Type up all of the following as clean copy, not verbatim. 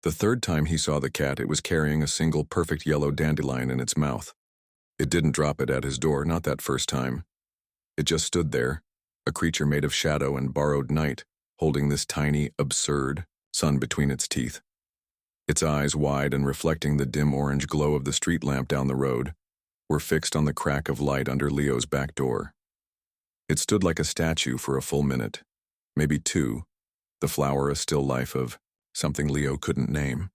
The third time he saw the cat, it was carrying a single perfect yellow dandelion in its mouth. It didn't drop it at his door, not that first time. It just stood there, a creature made of shadow and borrowed night, holding this tiny, absurd sun between its teeth. Its eyes, wide and reflecting the dim orange glow of the street lamp down the road, were fixed on the crack of light under Leo's back door. It stood like a statue for a full minute, maybe two, the flower a still life of something Leo couldn't name.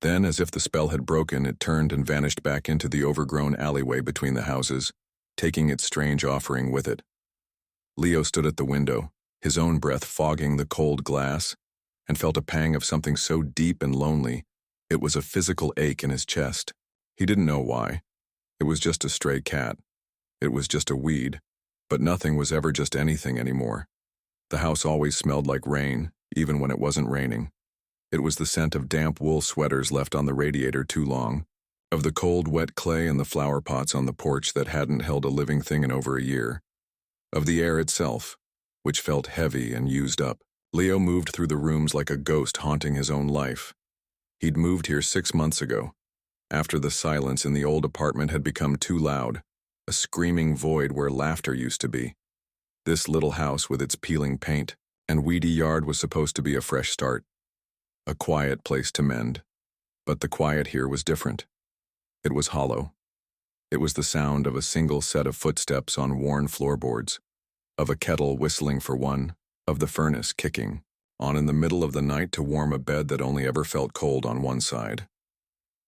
Then, as if the spell had broken, it turned and vanished back into the overgrown alleyway between the houses, taking its strange offering with it. Leo stood at the window, his own breath fogging the cold glass, and felt a pang of something so deep and lonely, it was a physical ache in his chest. He didn't know why. It was just a stray cat. It was just a weed. But nothing was ever just anything anymore. The house always smelled like rain, even when it wasn't raining. It was the scent of damp wool sweaters left on the radiator too long, of the cold, wet clay and the flower pots on the porch that hadn't held a living thing in over a year, of the air itself, which felt heavy and used up. Leo moved through the rooms like a ghost haunting his own life. He'd moved here 6 months ago, after the silence in the old apartment had become too loud, a screaming void where laughter used to be. This little house with its peeling paint and weedy yard was supposed to be a fresh start, a quiet place to mend. But the quiet here was different. It was hollow. It was the sound of a single set of footsteps on worn floorboards, of a kettle whistling for one, of the furnace kicking on in the middle of the night to warm a bed that only ever felt cold on one side.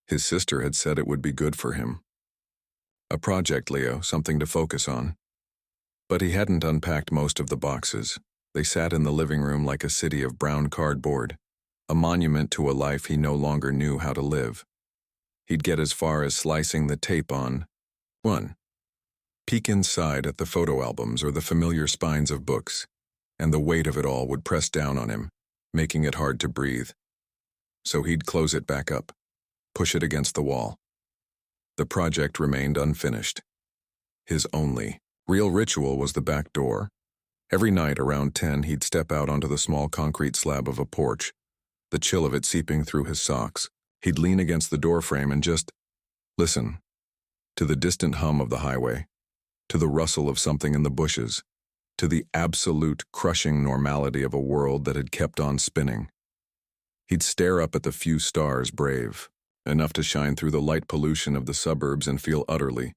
His sister had said it would be good for him. A project, Leo, something to focus on. But he hadn't unpacked most of the boxes. They sat in the living room like a city of brown cardboard, a monument to a life he no longer knew how to live. He'd get as far as slicing the tape on 1. Peek inside at the photo albums or the familiar spines of books, and the weight of it all would press down on him, making it hard to breathe. So he'd close it back up, push it against the wall. The project remained unfinished. His only real ritual was the back door. Every night around 10, he'd step out onto the small concrete slab of a porch, the chill of it seeping through his socks. He'd lean against the doorframe and just listen to the distant hum of the highway, to the rustle of something in the bushes, to the absolute crushing normality of a world that had kept on spinning. He'd stare up at the few stars, brave, enough to shine through the light pollution of the suburbs and feel utterly,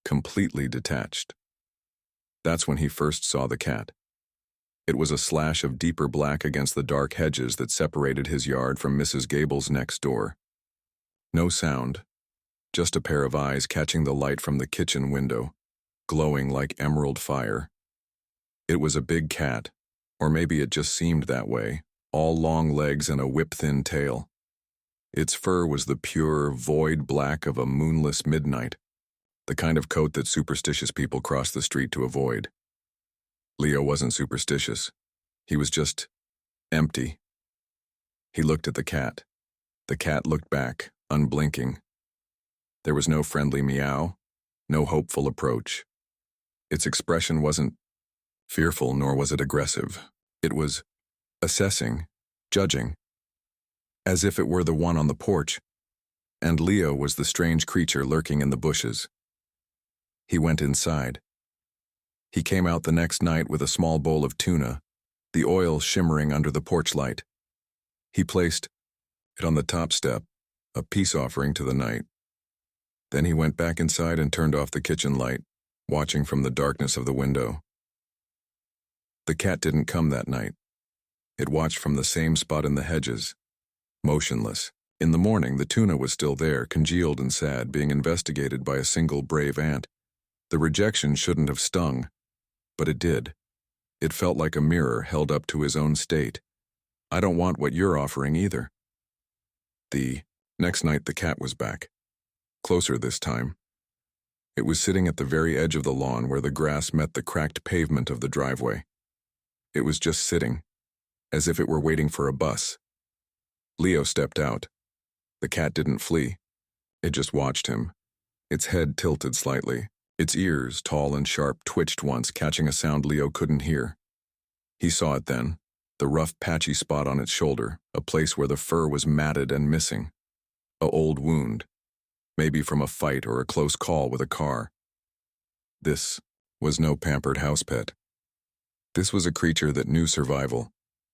completely detached. That's when he first saw the cat. It was a slash of deeper black against the dark hedges that separated his yard from Mrs. Gable's next door. No sound, just a pair of eyes catching the light from the kitchen window, glowing like emerald fire. It was a big cat, or maybe it just seemed that way, all long legs and a whip-thin tail. Its fur was the pure, void black of a moonless midnight, the kind of coat that superstitious people cross the street to avoid. Leo wasn't superstitious. He was just empty. He looked at the cat. The cat looked back, unblinking. There was no friendly meow, no hopeful approach. Its expression wasn't fearful, nor was it aggressive. It was assessing, judging, as if it were the one on the porch, and Leo was the strange creature lurking in the bushes. He went inside. He came out the next night with a small bowl of tuna, the oil shimmering under the porch light. He placed it on the top step, a peace offering to the night. Then he went back inside and turned off the kitchen light, watching from the darkness of the window. The cat didn't come that night. It watched from the same spot in the hedges, motionless. In the morning, the tuna was still there, congealed and sad, being investigated by a single brave ant. The rejection shouldn't have stung, but it did. It felt like a mirror held up to his own state. I don't want what you're offering either. The next night, the cat was back. Closer this time. It was sitting at the very edge of the lawn where the grass met the cracked pavement of the driveway. It was just sitting, as if it were waiting for a bus. Leo stepped out. The cat didn't flee. It just watched him. Its head tilted slightly. Its ears, tall and sharp, twitched once, catching a sound Leo couldn't hear. He saw it then, the rough patchy spot on its shoulder, a place where the fur was matted and missing. A old wound, maybe from a fight or a close call with a car. This was no pampered house pet. This was a creature that knew survival.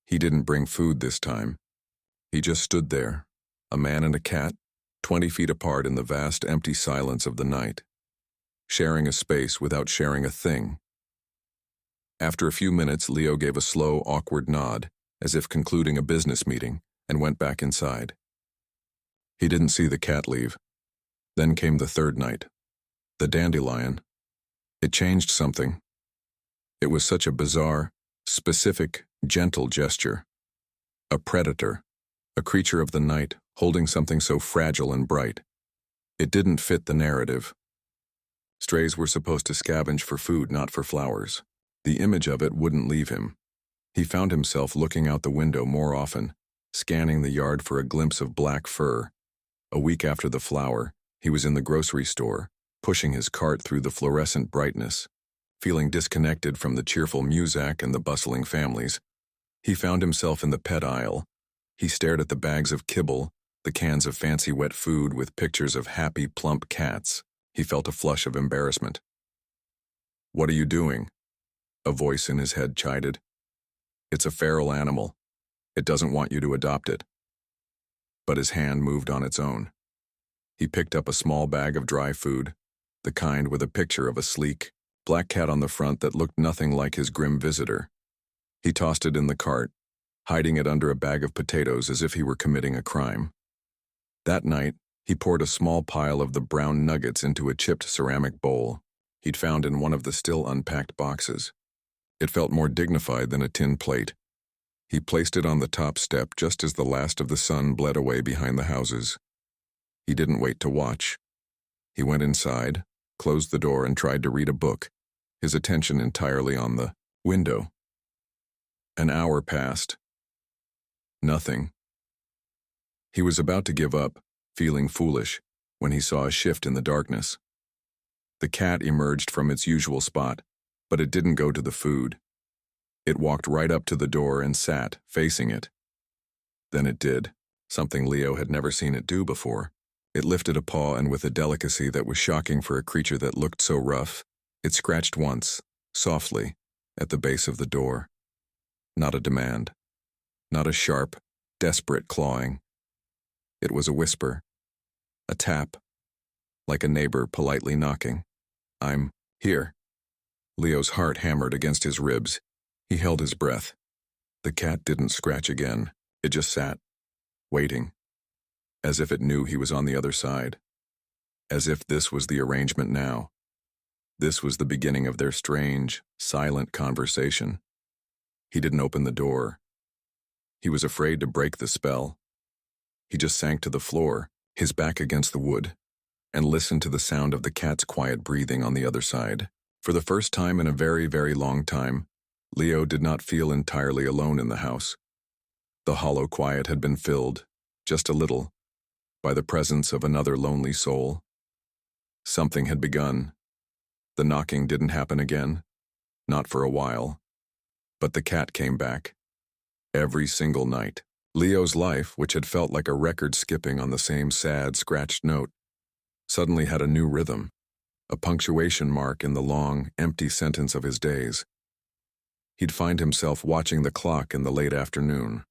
He didn't bring food this time. He just stood there, a man and a cat, 20 feet apart in the vast empty silence of the night, sharing a space without sharing a thing. After a few minutes, Leo gave a slow, awkward nod, as if concluding a business meeting, and went back inside. He didn't see the cat leave. Then came the third night. The dandelion. It changed something. It was such a bizarre, specific, gentle gesture. A predator, a creature of the night, holding something so fragile and bright. It didn't fit the narrative. Strays were supposed to scavenge for food, not for flowers. The image of it wouldn't leave him. He found himself looking out the window more often, scanning the yard for a glimpse of black fur. A week after the flower, he was in the grocery store, pushing his cart through the fluorescent brightness, feeling disconnected from the cheerful muzak and the bustling families. He found himself in the pet aisle. He stared at the bags of kibble, the cans of fancy wet food with pictures of happy, plump cats. He felt a flush of embarrassment. "What are you doing?" A voice in his head chided. "It's a feral animal. It doesn't want you to adopt it." But his hand moved on its own. He picked up a small bag of dry food, the kind with a picture of a sleek, black cat on the front that looked nothing like his grim visitor. He tossed it in the cart, hiding it under a bag of potatoes as if he were committing a crime. That night, he poured a small pile of the brown nuggets into a chipped ceramic bowl he'd found in one of the still unpacked boxes. It felt more dignified than a tin plate. He placed it on the top step just as the last of the sun bled away behind the houses. He didn't wait to watch. He went inside, closed the door, and tried to read a book, his attention entirely on the window. An hour passed. Nothing. He was about to give up, feeling foolish, when he saw a shift in the darkness. The cat emerged from its usual spot, but it didn't go to the food. It walked right up to the door and sat, facing it. Then it did, something Leo had never seen it do before. It lifted a paw, and with a delicacy that was shocking for a creature that looked so rough, it scratched once, softly, at the base of the door. Not a demand. Not a sharp, desperate clawing. It was a whisper. A tap. Like a neighbor politely knocking. "I'm here." Leo's heart hammered against his ribs. He held his breath. The cat didn't scratch again. It just sat, waiting, as if it knew he was on the other side. As if this was the arrangement now. This was the beginning of their strange, silent conversation. He didn't open the door. He was afraid to break the spell. He just sank to the floor, his back against the wood, and listened to the sound of the cat's quiet breathing on the other side. For the first time in a very, very long time, Leo did not feel entirely alone in the house. The hollow quiet had been filled, just a little, by the presence of another lonely soul. Something had begun. The knocking didn't happen again, not for a while. But the cat came back. Every single night. Leo's life, which had felt like a record skipping on the same sad, scratched note, suddenly had a new rhythm, a punctuation mark in the long, empty sentence of his days. He'd find himself watching the clock in the late afternoon,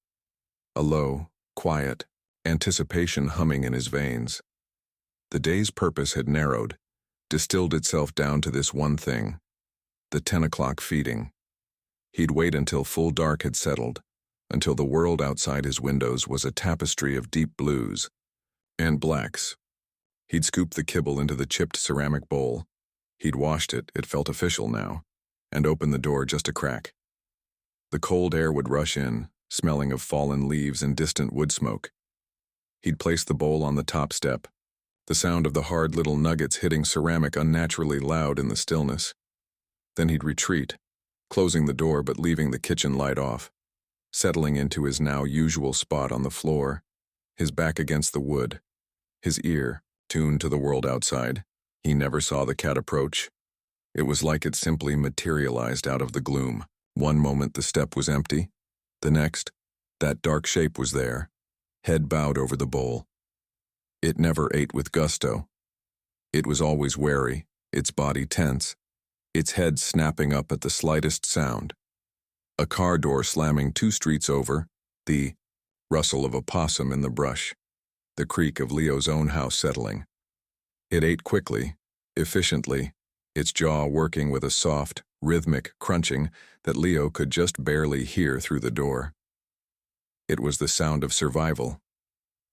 a low, quiet anticipation humming in his veins. The day's purpose had narrowed, distilled itself down to this one thing, the 10 o'clock feeding. He'd wait until full dark had settled, until the world outside his windows was a tapestry of deep blues and blacks. He'd scoop the kibble into the chipped ceramic bowl. He'd washed it, it felt official now, and opened the door just a crack. The cold air would rush in, smelling of fallen leaves and distant wood smoke. He'd place the bowl on the top step, the sound of the hard little nuggets hitting ceramic unnaturally loud in the stillness. Then he'd retreat, closing the door but leaving the kitchen light off, settling into his now usual spot on the floor, his back against the wood, his ear tuned to the world outside. He never saw the cat approach. It was like it simply materialized out of the gloom. One moment the step was empty, The next, that dark shape was there, head bowed over the bowl. It never ate with gusto. It was always wary, its body tense, its head snapping up at the slightest sound. A car door slamming 2 streets over, the rustle of a possum in the brush, the creak of Leo's own house settling. It ate quickly, efficiently, its jaw working with a soft, rhythmic crunching that Leo could just barely hear through the door. It was the sound of survival,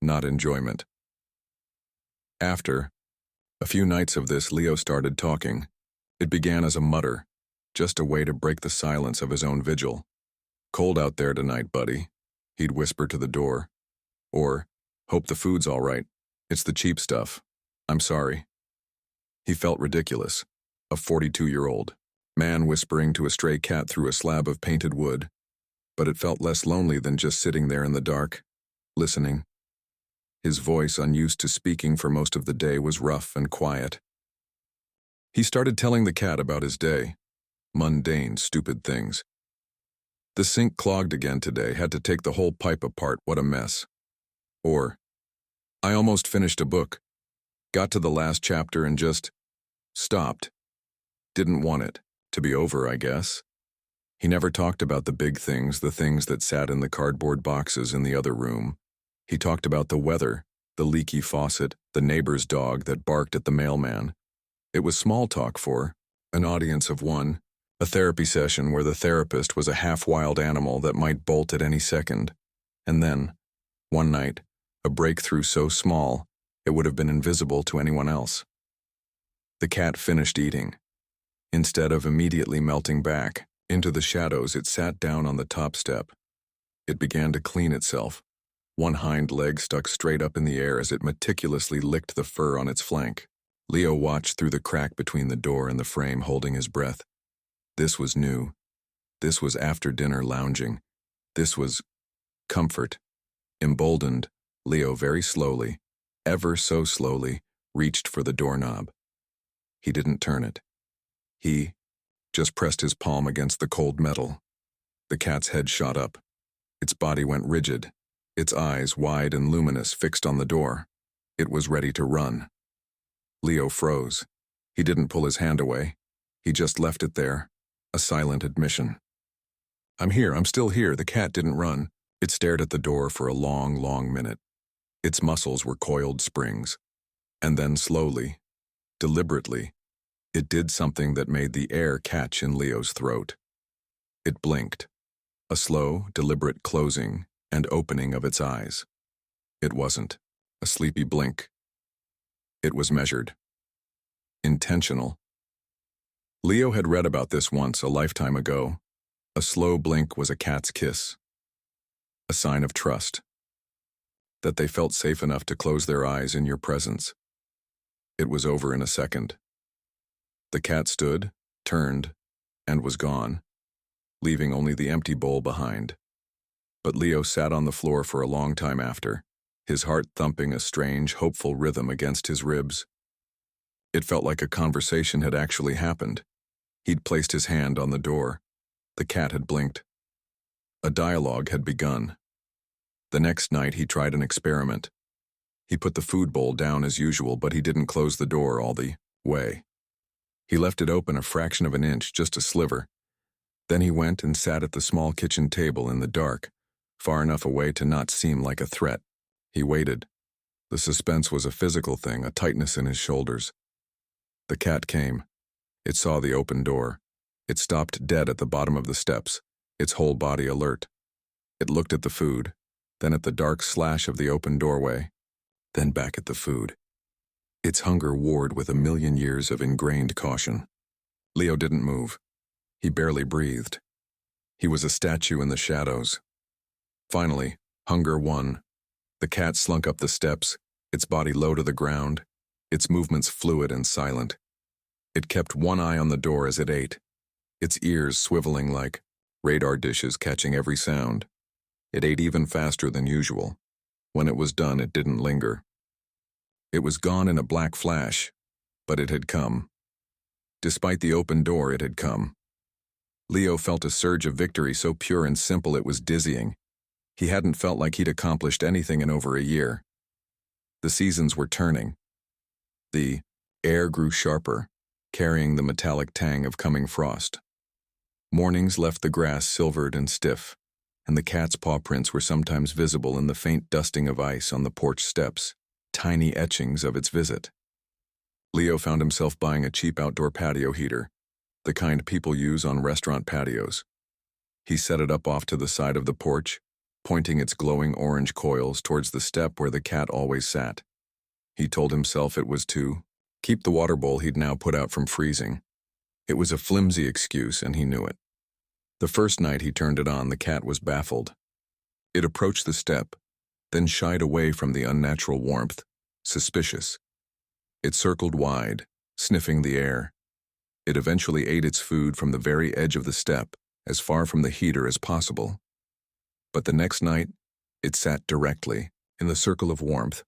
not enjoyment. After a few nights of this, Leo started talking. It began as a mutter, just a way to break the silence of his own vigil. "Cold out there tonight, buddy," he'd whisper to the door. Or, "Hope the food's all right. It's the cheap stuff. I'm sorry." He felt ridiculous, a 42-year-old man whispering to a stray cat through a slab of painted wood, but it felt less lonely than just sitting there in the dark, listening. His voice, unused to speaking for most of the day, was rough and quiet. He started telling the cat about his day. Mundane, stupid things. "The sink clogged again today, had to take the whole pipe apart, what a mess." Or, "I almost finished a book. Got to the last chapter and just stopped. Didn't want it to be over, I guess." He never talked about the big things, the things that sat in the cardboard boxes in the other room. He talked about the weather, the leaky faucet, the neighbor's dog that barked at the mailman. It was small talk for an audience of one, a therapy session where the therapist was a half-wild animal that might bolt at any second. And then, one night, a breakthrough so small it would have been invisible to anyone else. The cat finished eating. Instead of immediately melting back into the shadows, it sat down on the top step. It began to clean itself, one hind leg stuck straight up in the air as it meticulously licked the fur on its flank. Leo watched through the crack between the door and the frame, holding his breath. This was new. This was after-dinner lounging. This was comfort. Emboldened, Leo very slowly, ever so slowly, reached for the doorknob. He didn't turn it. He just pressed his palm against the cold metal. The cat's head shot up. Its body went rigid, its eyes wide and luminous, fixed on the door. It was ready to run. Leo froze. He didn't pull his hand away. He just left it there, a silent admission. "I'm here, I'm still here." The cat didn't run. It stared at the door for a long, long minute. Its muscles were coiled springs. And then slowly, deliberately, it did something that made the air catch in Leo's throat. It blinked, a slow, deliberate closing and opening of its eyes. It wasn't a sleepy blink. It was measured, intentional. Leo had read about this once, a lifetime ago. A slow blink was a cat's kiss, a sign of trust, that they felt safe enough to close their eyes in your presence. It was over in a second. The cat stood, turned, and was gone, leaving only the empty bowl behind. But Leo sat on the floor for a long time after, his heart thumping a strange, hopeful rhythm against his ribs. It felt like a conversation had actually happened. He'd placed his hand on the door. The cat had blinked. A dialogue had begun. The next night he tried an experiment. He put the food bowl down as usual, but he didn't close the door all the way. He left it open a fraction of an inch, just a sliver. Then he went and sat at the small kitchen table in the dark, far enough away to not seem like a threat. He waited. The suspense was a physical thing, a tightness in his shoulders. The cat came. It saw the open door. It stopped dead at the bottom of the steps, its whole body alert. It looked at the food, then at the dark slash of the open doorway, then back at the food. Its hunger warred with a million years of ingrained caution. Leo didn't move. He barely breathed. He was a statue in the shadows. Finally, hunger won. The cat slunk up the steps, its body low to the ground, its movements fluid and silent. It kept one eye on the door as it ate, its ears swiveling like radar dishes catching every sound. It ate even faster than usual. When it was done, it didn't linger. It was gone in a black flash, but it had come. Despite the open door, it had come. Leo felt a surge of victory so pure and simple it was dizzying. He hadn't felt like he'd accomplished anything in over a year. The seasons were turning. The air grew sharper, carrying the metallic tang of coming frost. Mornings left the grass silvered and stiff, and the cat's paw prints were sometimes visible in the faint dusting of ice on the porch steps, tiny etchings of its visit. Leo found himself buying a cheap outdoor patio heater, the kind people use on restaurant patios. He set it up off to the side of the porch, pointing its glowing orange coils towards the step where the cat always sat. He told himself it was to keep the water bowl he'd now put out from freezing. It was a flimsy excuse, and he knew it. The first night he turned it on, the cat was baffled. It approached the step, then shied away from the unnatural warmth, suspicious. It circled wide, sniffing the air. It eventually ate its food from the very edge of the step, as far from the heater as possible. But the next night, it sat directly, in the circle of warmth,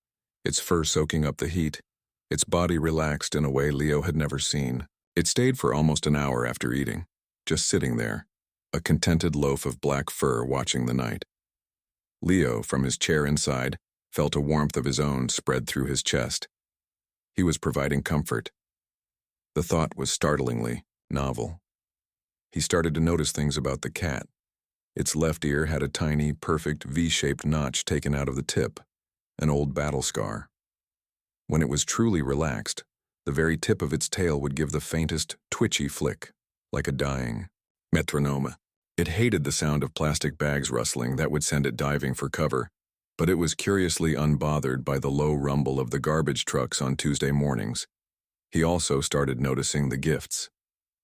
its fur soaking up the heat, its body relaxed in a way Leo had never seen. It stayed for almost an hour after eating, just sitting there, a contented loaf of black fur watching the night. Leo, from his chair inside, felt a warmth of his own spread through his chest. He was providing comfort. The thought was startlingly novel. He started to notice things about the cat. Its left ear had a tiny, perfect V-shaped notch taken out of the tip, an old battle scar. When it was truly relaxed, the very tip of its tail would give the faintest, twitchy flick, like a dying metronome. It hated the sound of plastic bags rustling that would send it diving for cover, but it was curiously unbothered by the low rumble of the garbage trucks on Tuesday mornings. He also started noticing the gifts.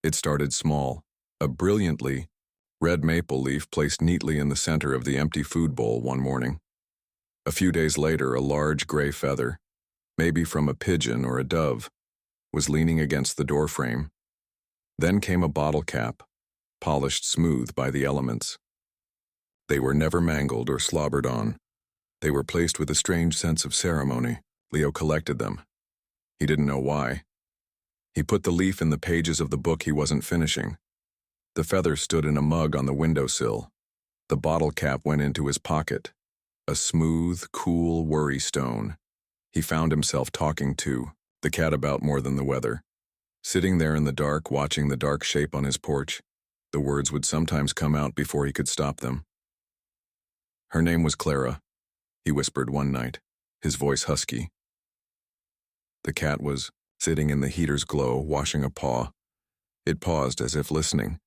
It started small, a brilliantly red maple leaf placed neatly in the center of the empty food bowl one morning. A few days later, a large gray feather, maybe from a pigeon or a dove, was leaning against the doorframe. Then came a bottle cap, polished smooth by the elements. They were never mangled or slobbered on. They were placed with a strange sense of ceremony. Leo collected them. He didn't know why. He put the leaf in the pages of the book he wasn't finishing. The feather stood in a mug on the windowsill. The bottle cap went into his pocket. A smooth, cool worry stone. He found himself talking to the cat about more than the weather. Sitting there in the dark, watching the dark shape on his porch, the words would sometimes come out before he could stop them. Her name was Clara, he whispered one night, his voice husky. The cat was sitting in the heater's glow, washing a paw. It paused as if listening.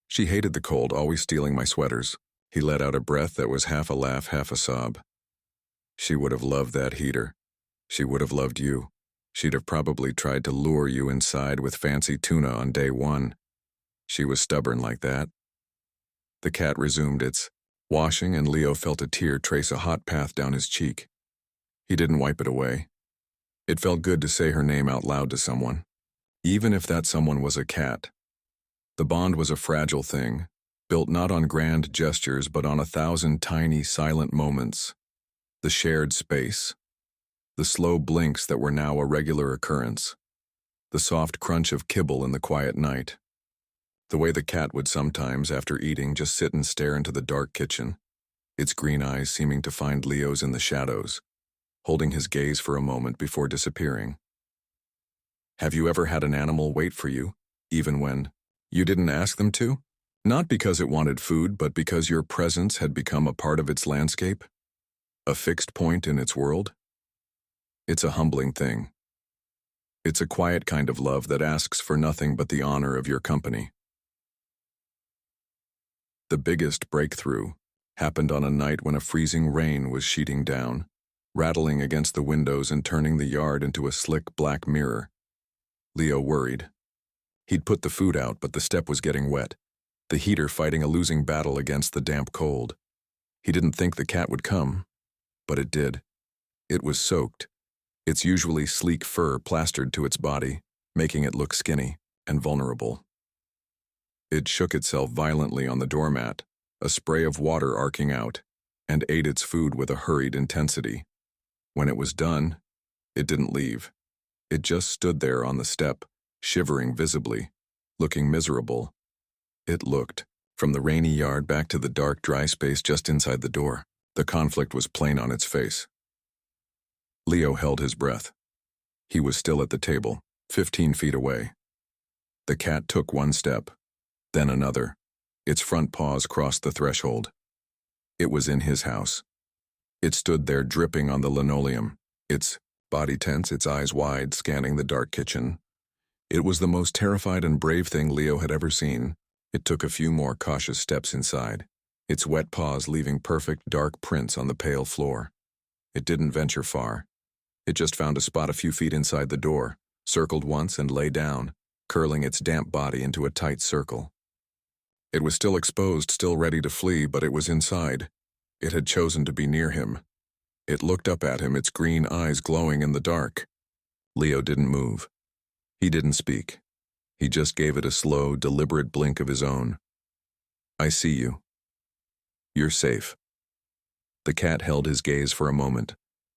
She hated the cold, always stealing my sweaters. He let out a breath that was half a laugh, half a sob. She would have loved that heater. She would have loved you. She'd have probably tried to lure you inside with fancy tuna on day one. She was stubborn like that. The cat resumed its washing, and Leo felt a tear trace a hot path down his cheek. He didn't wipe it away. It felt good to say her name out loud to someone, even if that someone was a cat. The bond was a fragile thing, built not on grand gestures but on 1,000 tiny, silent moments. The shared space. The slow blinks that were now a regular occurrence. The soft crunch of kibble in the quiet night. The way the cat would sometimes, after eating, just sit and stare into the dark kitchen, its green eyes seeming to find Leo's in the shadows, holding his gaze for a moment before disappearing. Have you ever had an animal wait for you, even when you didn't ask them to? Not because it wanted food, but because your presence had become a part of its landscape? A fixed point in its world? It's a humbling thing. It's a quiet kind of love that asks for nothing but the honor of your company. The biggest breakthrough happened on a night when a freezing rain was sheeting down, rattling against the windows and turning the yard into a slick black mirror. Leo worried. He'd put the food out, but the step was getting wet, the heater fighting a losing battle against the damp cold. He didn't think the cat would come, but it did. It was soaked, its usually sleek fur plastered to its body, making it look skinny and vulnerable. It shook itself violently on the doormat, a spray of water arcing out, and ate its food with a hurried intensity. When it was done, it didn't leave. It just stood there on the step, shivering visibly, looking miserable. It looked, from the rainy yard back to the dark, dry space just inside the door. The conflict was plain on its face. Leo held his breath. He was still at the table, 15 feet away. The cat took one step, then another. Its front paws crossed the threshold. It was in his house. It stood there dripping on the linoleum, its body tense, its eyes wide, scanning the dark kitchen. It was the most terrified and brave thing Leo had ever seen. It took a few more cautious steps inside, its wet paws leaving perfect dark prints on the pale floor. It didn't venture far. It just found a spot a few feet inside the door, circled once and lay down, curling its damp body into a tight circle. It was still exposed, still ready to flee, but it was inside. It had chosen to be near him. It looked up at him, its green eyes glowing in the dark. Leo didn't move. He didn't speak. He just gave it a slow, deliberate blink of his own. "I see you. You're safe." The cat held his gaze for a moment,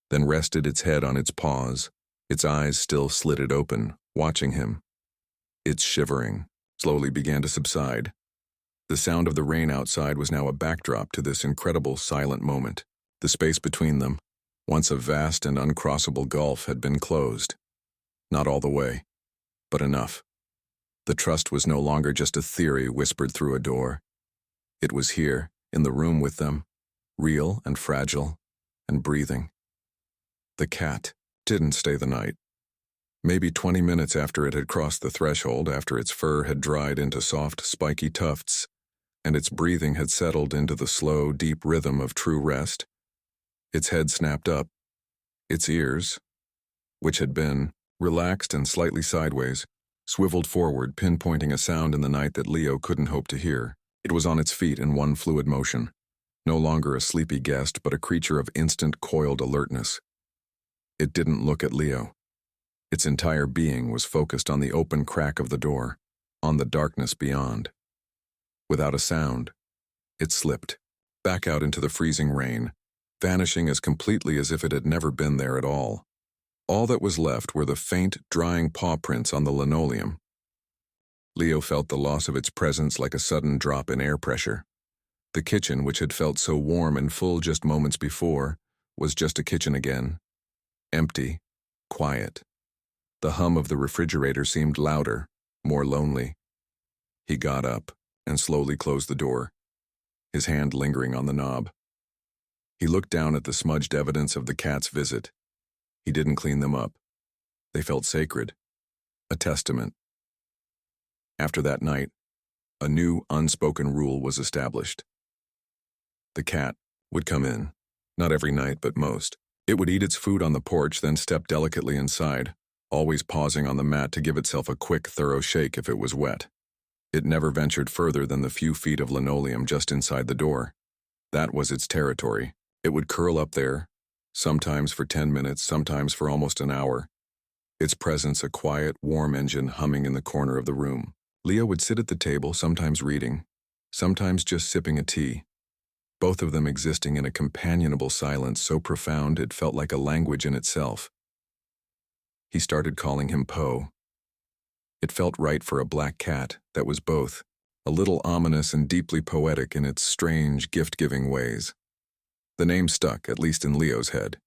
then rested its head on its paws, its eyes still slitted open, watching him. Its shivering slowly began to subside. The sound of the rain outside was now a backdrop to this incredible silent moment. The space between them, once a vast and uncrossable gulf, had been closed. Not all the way, but enough. The trust was no longer just a theory whispered through a door. It was here, in the room with them, real and fragile and breathing. The cat didn't stay the night. Maybe 20 minutes after it had crossed the threshold, after its fur had dried into soft, spiky tufts, and its breathing had settled into the slow, deep rhythm of true rest, its head snapped up. Its ears, which had been relaxed and slightly sideways, swiveled forward, pinpointing a sound in the night that Leo couldn't hope to hear. It was on its feet in one fluid motion, no longer a sleepy guest, but a creature of instant, coiled alertness. It didn't look at Leo. Its entire being was focused on the open crack of the door, on the darkness beyond. Without a sound, it slipped, back out into the freezing rain, vanishing as completely as if it had never been there at all. All that was left were the faint, drying paw prints on the linoleum. Leo felt the loss of its presence like a sudden drop in air pressure. The kitchen, which had felt so warm and full just moments before, was just a kitchen again. Empty, quiet. The hum of the refrigerator seemed louder, more lonely. He got up and slowly closed the door, his hand lingering on the knob. He looked down at the smudged evidence of the cat's visit. He didn't clean them up. They felt sacred, a testament. After that night, a new unspoken rule was established. The cat would come in, not every night, but most. It would eat its food on the porch, then step delicately inside, always pausing on the mat to give itself a quick, thorough shake if it was wet. It never ventured further than the few feet of linoleum just inside the door. That was its territory. It would curl up there, sometimes for 10 minutes, sometimes for almost an hour. Its presence a quiet, warm engine humming in the corner of the room. Leo would sit at the table, sometimes reading, sometimes just sipping a tea, both of them existing in a companionable silence so profound it felt like a language in itself. He started calling him Poe. It felt right for a black cat that was both, a little ominous and deeply poetic in its strange, gift-giving ways. The name stuck, at least in Leo's head.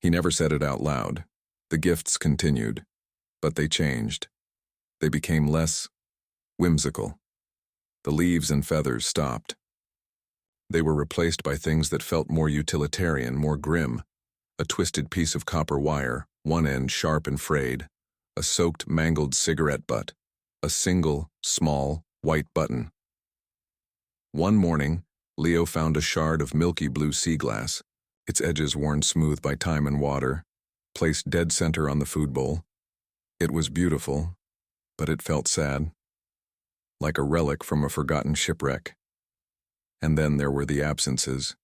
He never said it out loud. The gifts continued, but they changed. They became less whimsical. The leaves and feathers stopped. They were replaced by things that felt more utilitarian, more grim. A twisted piece of copper wire, one end sharp and frayed, a soaked, mangled cigarette butt, a single, small, white button. One morning, Leo found a shard of milky blue sea glass, its edges worn smooth by time and water, placed dead center on the food bowl. It was beautiful, but it felt sad, like a relic from a forgotten shipwreck. And then there were the absences.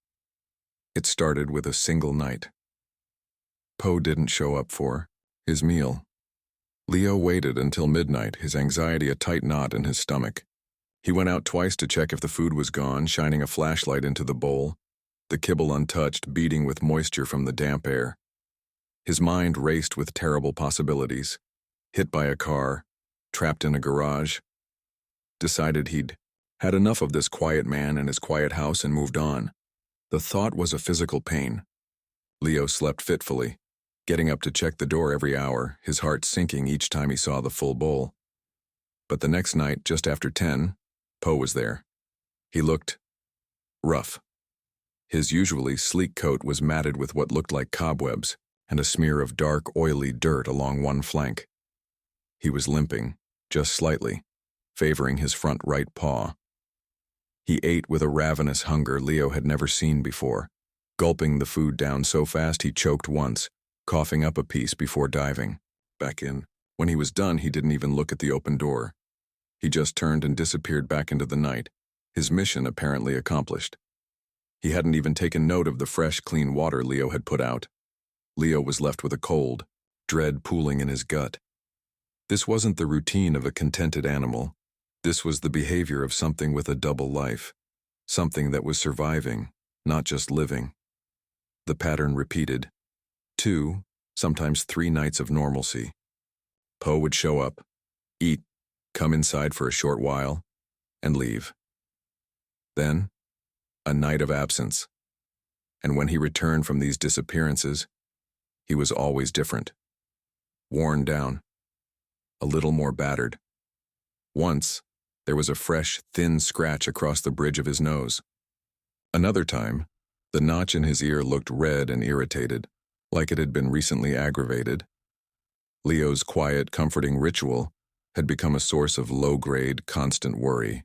It started with a single night. Poe didn't show up for his meal. Leo waited until midnight, his anxiety a tight knot in his stomach. He went out twice to check if the food was gone, shining a flashlight into the bowl, the kibble untouched, beading with moisture from the damp air. His mind raced with terrible possibilities. Hit by a car, trapped in a garage. Decided he'd Had enough of this quiet man and his quiet house and moved on. The thought was a physical pain. Leo slept fitfully, getting up to check the door every hour, his heart sinking each time he saw the full bowl. But the next night, just after 10, Poe was there. He looked rough. His usually sleek coat was matted with what looked like cobwebs and a smear of dark, oily dirt along one flank. He was limping, just slightly, favoring his front right paw. He ate with a ravenous hunger Leo had never seen before, gulping the food down so fast he choked once, coughing up a piece before diving back in. When he was done, he didn't even look at the open door. He just turned and disappeared back into the night, his mission apparently accomplished. He hadn't even taken note of the fresh, clean water Leo had put out. Leo was left with a cold, dread pooling in his gut. This wasn't the routine of a contented animal. This was the behavior of something with a double life, something that was surviving, not just living. The pattern repeated. 2, sometimes 3 nights of normalcy. Poe would show up, eat, come inside for a short while, and leave. Then, a night of absence. And when he returned from these disappearances, he was always different. Worn down, a little more battered. Once, there was a fresh, thin scratch across the bridge of his nose. Another time, the notch in his ear looked red and irritated, like it had been recently aggravated. Leo's quiet, comforting ritual had become a source of low-grade, constant worry.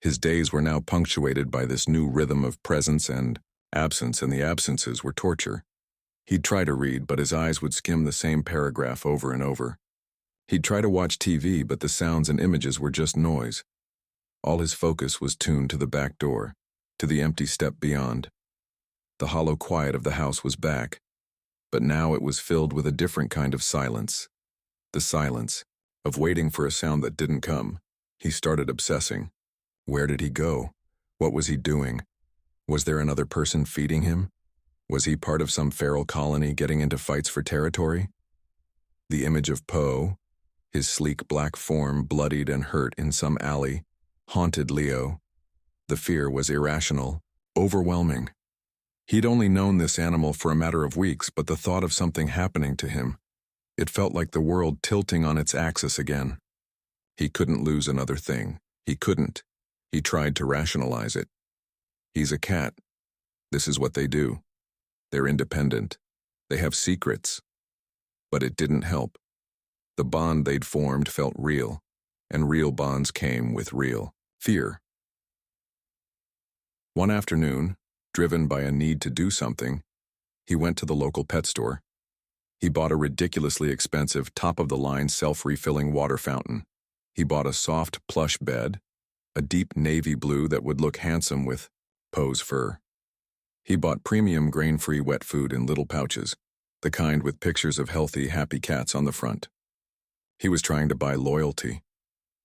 His days were now punctuated by this new rhythm of presence and absence, and the absences were torture. He'd try to read, but his eyes would skim the same paragraph over and over. He'd try to watch TV, but the sounds and images were just noise. All his focus was tuned to the back door, to the empty step beyond. The hollow quiet of the house was back, but now it was filled with a different kind of silence. The silence of waiting for a sound that didn't come. He started obsessing. Where did he go? What was he doing? Was there another person feeding him? Was he part of some feral colony getting into fights for territory? The image of Poe, his sleek black form bloodied and hurt in some alley, haunted Leo. The fear was irrational, overwhelming. He'd only known this animal for a matter of weeks, but the thought of something happening to him, it felt like the world tilting on its axis again. He couldn't lose another thing. He couldn't. He tried to rationalize it. He's a cat. This is what they do. They're independent. They have secrets. But it didn't help. The bond they'd formed felt real, and real bonds came with real fear. One afternoon, driven by a need to do something, he went to the local pet store. He bought a ridiculously expensive, top-of-the-line self-refilling water fountain. He bought a soft, plush bed, a deep navy blue that would look handsome with Poe's fur. He bought premium grain-free wet food in little pouches, the kind with pictures of healthy, happy cats on the front. He was trying to buy loyalty.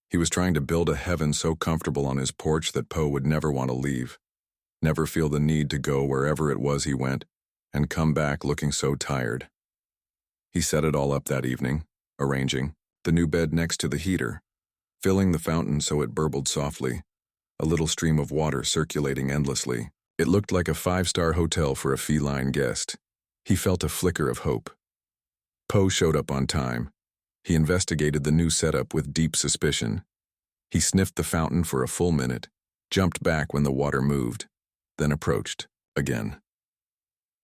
He was trying to build a heaven so comfortable on his porch that Poe would never want to leave, never feel the need to go wherever it was he went, and come back looking so tired. He set it all up that evening, arranging the new bed next to the heater, filling the fountain so it burbled softly, a little stream of water circulating endlessly. It looked like a 5-star hotel for a feline guest. He felt a flicker of hope. Poe showed up on time. He investigated the new setup with deep suspicion. He sniffed the fountain for a full minute, jumped back when the water moved, then approached again.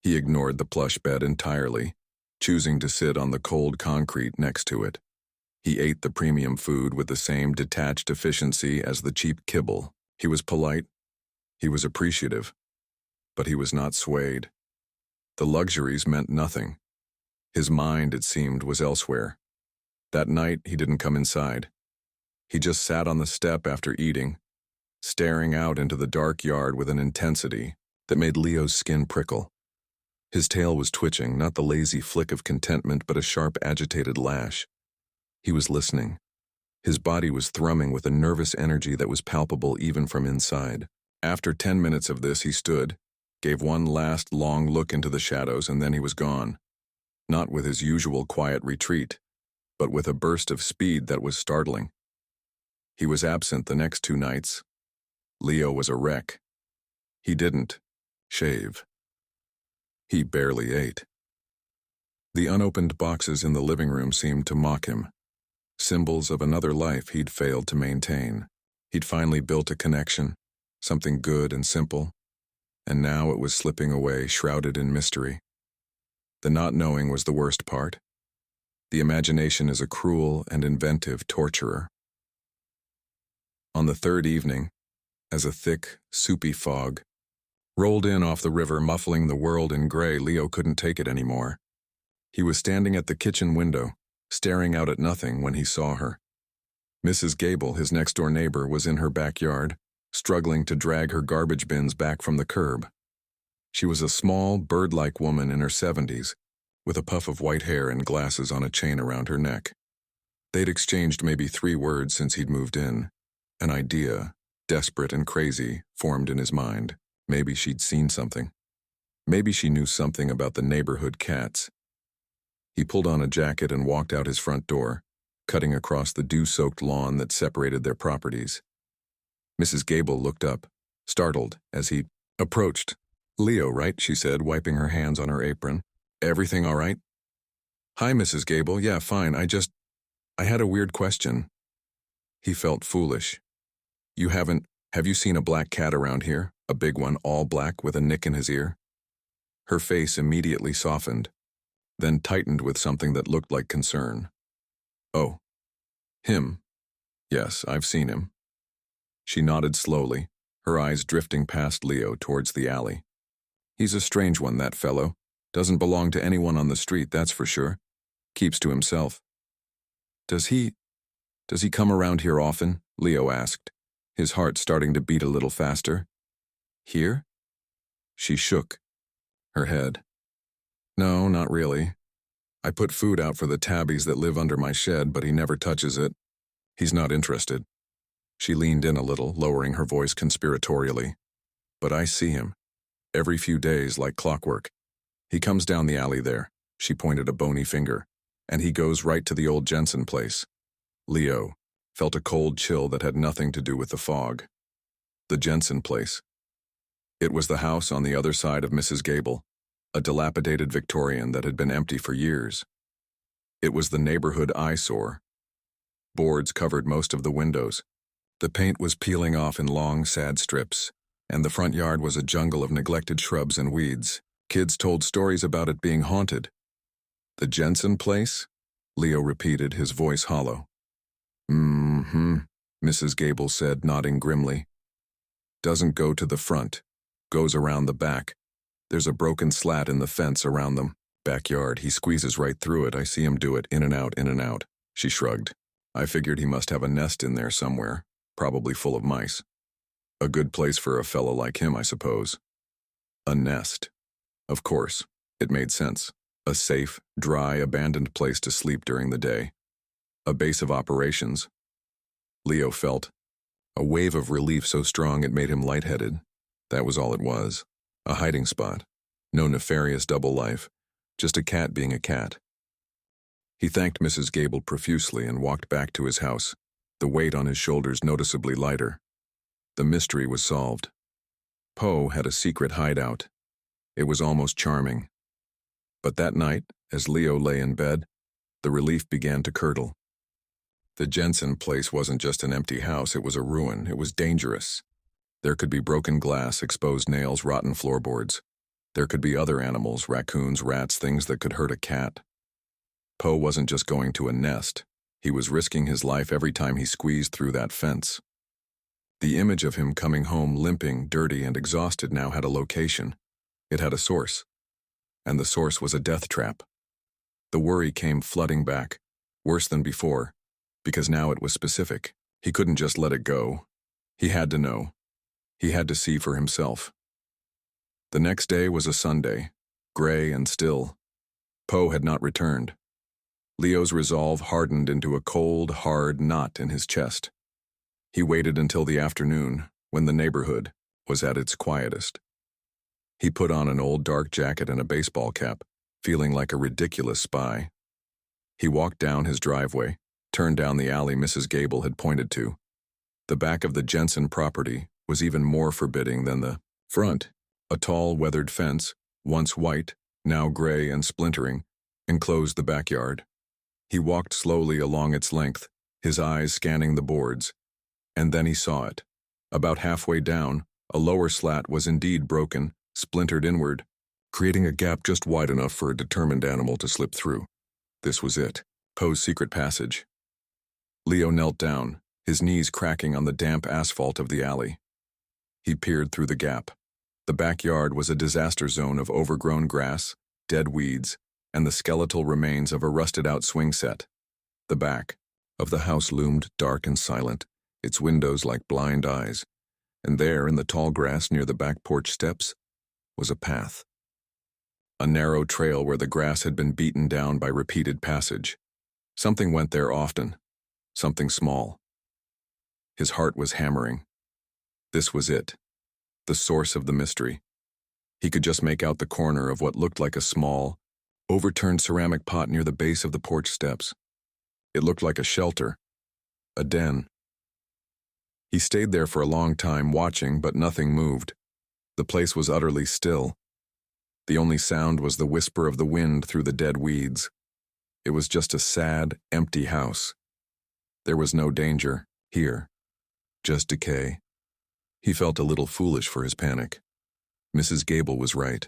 He ignored the plush bed entirely, choosing to sit on the cold concrete next to it. He ate the premium food with the same detached efficiency as the cheap kibble. He was polite. He was appreciative. But he was not swayed. The luxuries meant nothing. His mind, it seemed, was elsewhere. That night, he didn't come inside. He just sat on the step after eating, staring out into the dark yard with an intensity that made Leo's skin prickle. His tail was twitching, not the lazy flick of contentment, but a sharp, agitated lash. He was listening. His body was thrumming with a nervous energy that was palpable even from inside. After 10 minutes of this, he stood, gave one last long look into the shadows, and then he was gone. Not with his usual quiet retreat, but with a burst of speed that was startling. He was absent the next 2 nights, Leo was a wreck. He didn't shave. He barely ate. The unopened boxes in the living room seemed to mock him, symbols of another life he'd failed to maintain. He'd finally built a connection, something good and simple, and now it was slipping away, shrouded in mystery. The not knowing was the worst part. The imagination is a cruel and inventive torturer. On the third evening, as a thick, soupy fog rolled in off the river, muffling the world in gray, Leo couldn't take it anymore. He was standing at the kitchen window, staring out at nothing when he saw her. Mrs. Gable, his next-door neighbor, was in her backyard, struggling to drag her garbage bins back from the curb. She was a small, bird-like woman in her 70s, with a puff of white hair and glasses on a chain around her neck. They'd exchanged maybe 3 words since he'd moved in. An idea, desperate and crazy, formed in his mind. Maybe she'd seen something. Maybe she knew something about the neighborhood cats. He pulled on a jacket and walked out his front door, cutting across the dew-soaked lawn that separated their properties. Mrs. Gable looked up, startled, as he approached. "Leo, right?" she said, wiping her hands on her apron. "Everything all right?" "Hi, Mrs. Gable. Yeah, fine. I had a weird question." He felt foolish. Have you seen a black cat around here? A big one, all black, with a nick in his ear?" Her face immediately softened, then tightened with something that looked like concern. "Oh, him? Yes, I've seen him." She nodded slowly, her eyes drifting past Leo towards the alley. "He's a strange one, that fellow. Doesn't belong to anyone on the street, that's for sure. Keeps to himself." Does he come around here often?" Leo asked, his heart starting to beat a little faster. "Here?" She shook her head. "No, not really. I put food out for the tabbies that live under my shed, but he never touches it. He's not interested." She leaned in a little, lowering her voice conspiratorially. "But I see him. Every few days, like clockwork. He comes down the alley there." She pointed a bony finger. "And he goes right to the old Jensen place." Leo felt a cold chill that had nothing to do with the fog. The Jensen place. It was the house on the other side of Mrs. Gable, a dilapidated Victorian that had been empty for years. It was the neighborhood eyesore. Boards covered most of the windows. The paint was peeling off in long, sad strips, and the front yard was a jungle of neglected shrubs and weeds. Kids told stories about it being haunted. "The Jensen place?" Leo repeated, his voice hollow. "Mm-hmm," Mrs. Gable said, nodding grimly. "Doesn't go to the front. Goes around the back. There's a broken slat in the fence around them. Backyard, he squeezes right through it. I see him do it, in and out, in and out." She shrugged. "I figured he must have a nest in there somewhere, probably full of mice. A good place for a fellow like him, I suppose." A nest. Of course, it made sense. A safe, dry, abandoned place to sleep during the day. A base of operations. Leo felt a wave of relief so strong it made him lightheaded. That was all it was. A hiding spot. No nefarious double life. Just a cat being a cat. He thanked Mrs. Gable profusely and walked back to his house, the weight on his shoulders noticeably lighter. The mystery was solved. Poe had a secret hideout. It was almost charming. But that night, as Leo lay in bed, the relief began to curdle. The Jensen place wasn't just an empty house, it was a ruin. It was dangerous. There could be broken glass, exposed nails, rotten floorboards. There could be other animals, raccoons, rats, things that could hurt a cat. Poe wasn't just going to a nest. He was risking his life every time he squeezed through that fence. The image of him coming home limping, dirty, and exhausted now had a location. It had a source. And the source was a death trap. The worry came flooding back, worse than before, because now it was specific. He couldn't just let it go. He had to know. He had to see for himself. The next day was a Sunday, gray and still. Poe had not returned. Leo's resolve hardened into a cold, hard knot in his chest. He waited until the afternoon, when the neighborhood was at its quietest. He put on an old dark jacket and a baseball cap, feeling like a ridiculous spy. He walked down his driveway, turned down the alley Mrs. Gable had pointed to. The back of the Jensen property was even more forbidding than the front. A tall, weathered fence, once white, now gray and splintering, enclosed the backyard. He walked slowly along its length, his eyes scanning the boards. And then he saw it. About halfway down, a lower slat was indeed broken, splintered inward, creating a gap just wide enough for a determined animal to slip through. This was it, Poe's secret passage. Leo knelt down, his knees cracking on the damp asphalt of the alley. He peered through the gap. The backyard was a disaster zone of overgrown grass, dead weeds, and the skeletal remains of a rusted-out swing set. The back of the house loomed dark and silent, its windows like blind eyes, and there, in the tall grass near the back porch steps, was a path. A narrow trail where the grass had been beaten down by repeated passage. Something went there often, something small. His heart was hammering. This was it, the source of the mystery. He could just make out the corner of what looked like a small, overturned ceramic pot near the base of the porch steps. It looked like a shelter, a den. He stayed there for a long time watching, but nothing moved. The place was utterly still. The only sound was the whisper of the wind through the dead weeds. It was just a sad, empty house. There was no danger here, just decay. He felt a little foolish for his panic. Mrs. Gable was right.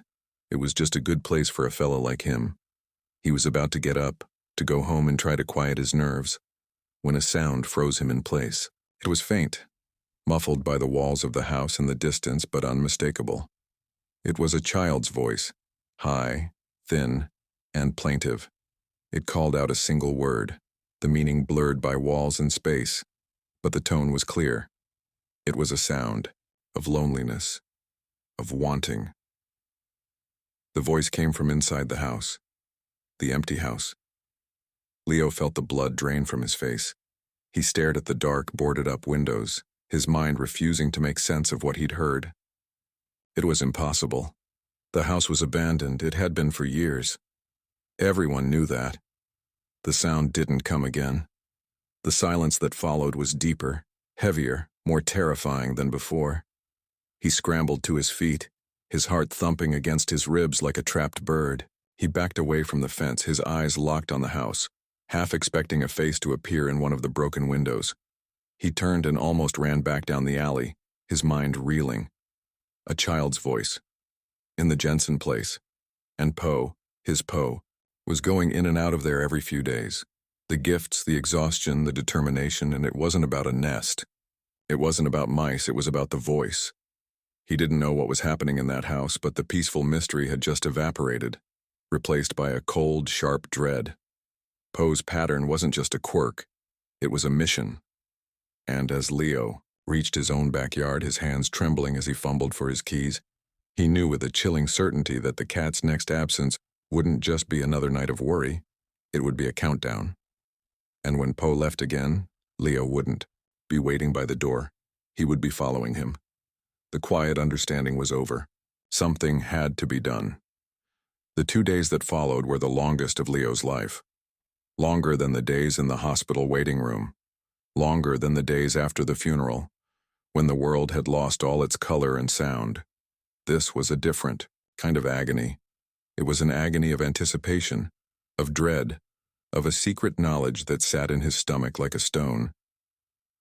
It was just a good place for a fellow like him. He was about to get up, to go home and try to quiet his nerves, when a sound froze him in place. It was faint, muffled by the walls of the house in the distance, but unmistakable. It was a child's voice, high, thin, and plaintive. It called out a single word, the meaning blurred by walls and space, but the tone was clear. It was a sound of loneliness, of wanting. The voice came from inside the house, the empty house. Leo felt the blood drain from his face. He stared at the dark, boarded-up windows, his mind refusing to make sense of what he'd heard. It was impossible. The house was abandoned. It had been for years. Everyone knew that. The sound didn't come again. The silence that followed was deeper, heavier, more terrifying than before. He scrambled to his feet, his heart thumping against his ribs like a trapped bird. He backed away from the fence, his eyes locked on the house, half expecting a face to appear in one of the broken windows. He turned and almost ran back down the alley, his mind reeling. A child's voice. In the Jensen place. And Poe, his Poe, was going in and out of there every few days. The gifts, the exhaustion, the determination, and it wasn't about a nest. It wasn't about mice, it was about the voice. He didn't know what was happening in that house, but the peaceful mystery had just evaporated, replaced by a cold, sharp dread. Poe's pattern wasn't just a quirk, it was a mission. And as Leo reached his own backyard, his hands trembling as he fumbled for his keys, he knew with a chilling certainty that the cat's next absence wouldn't just be another night of worry, it would be a countdown. And when Poe left again, Leo wouldn't be waiting by the door. He would be following him. The quiet understanding was over. Something had to be done. The 2 days that followed were the longest of Leo's life. Longer than the days in the hospital waiting room. Longer than the days after the funeral, when the world had lost all its color and sound. This was a different kind of agony. It was an agony of anticipation, of dread, of a secret knowledge that sat in his stomach like a stone.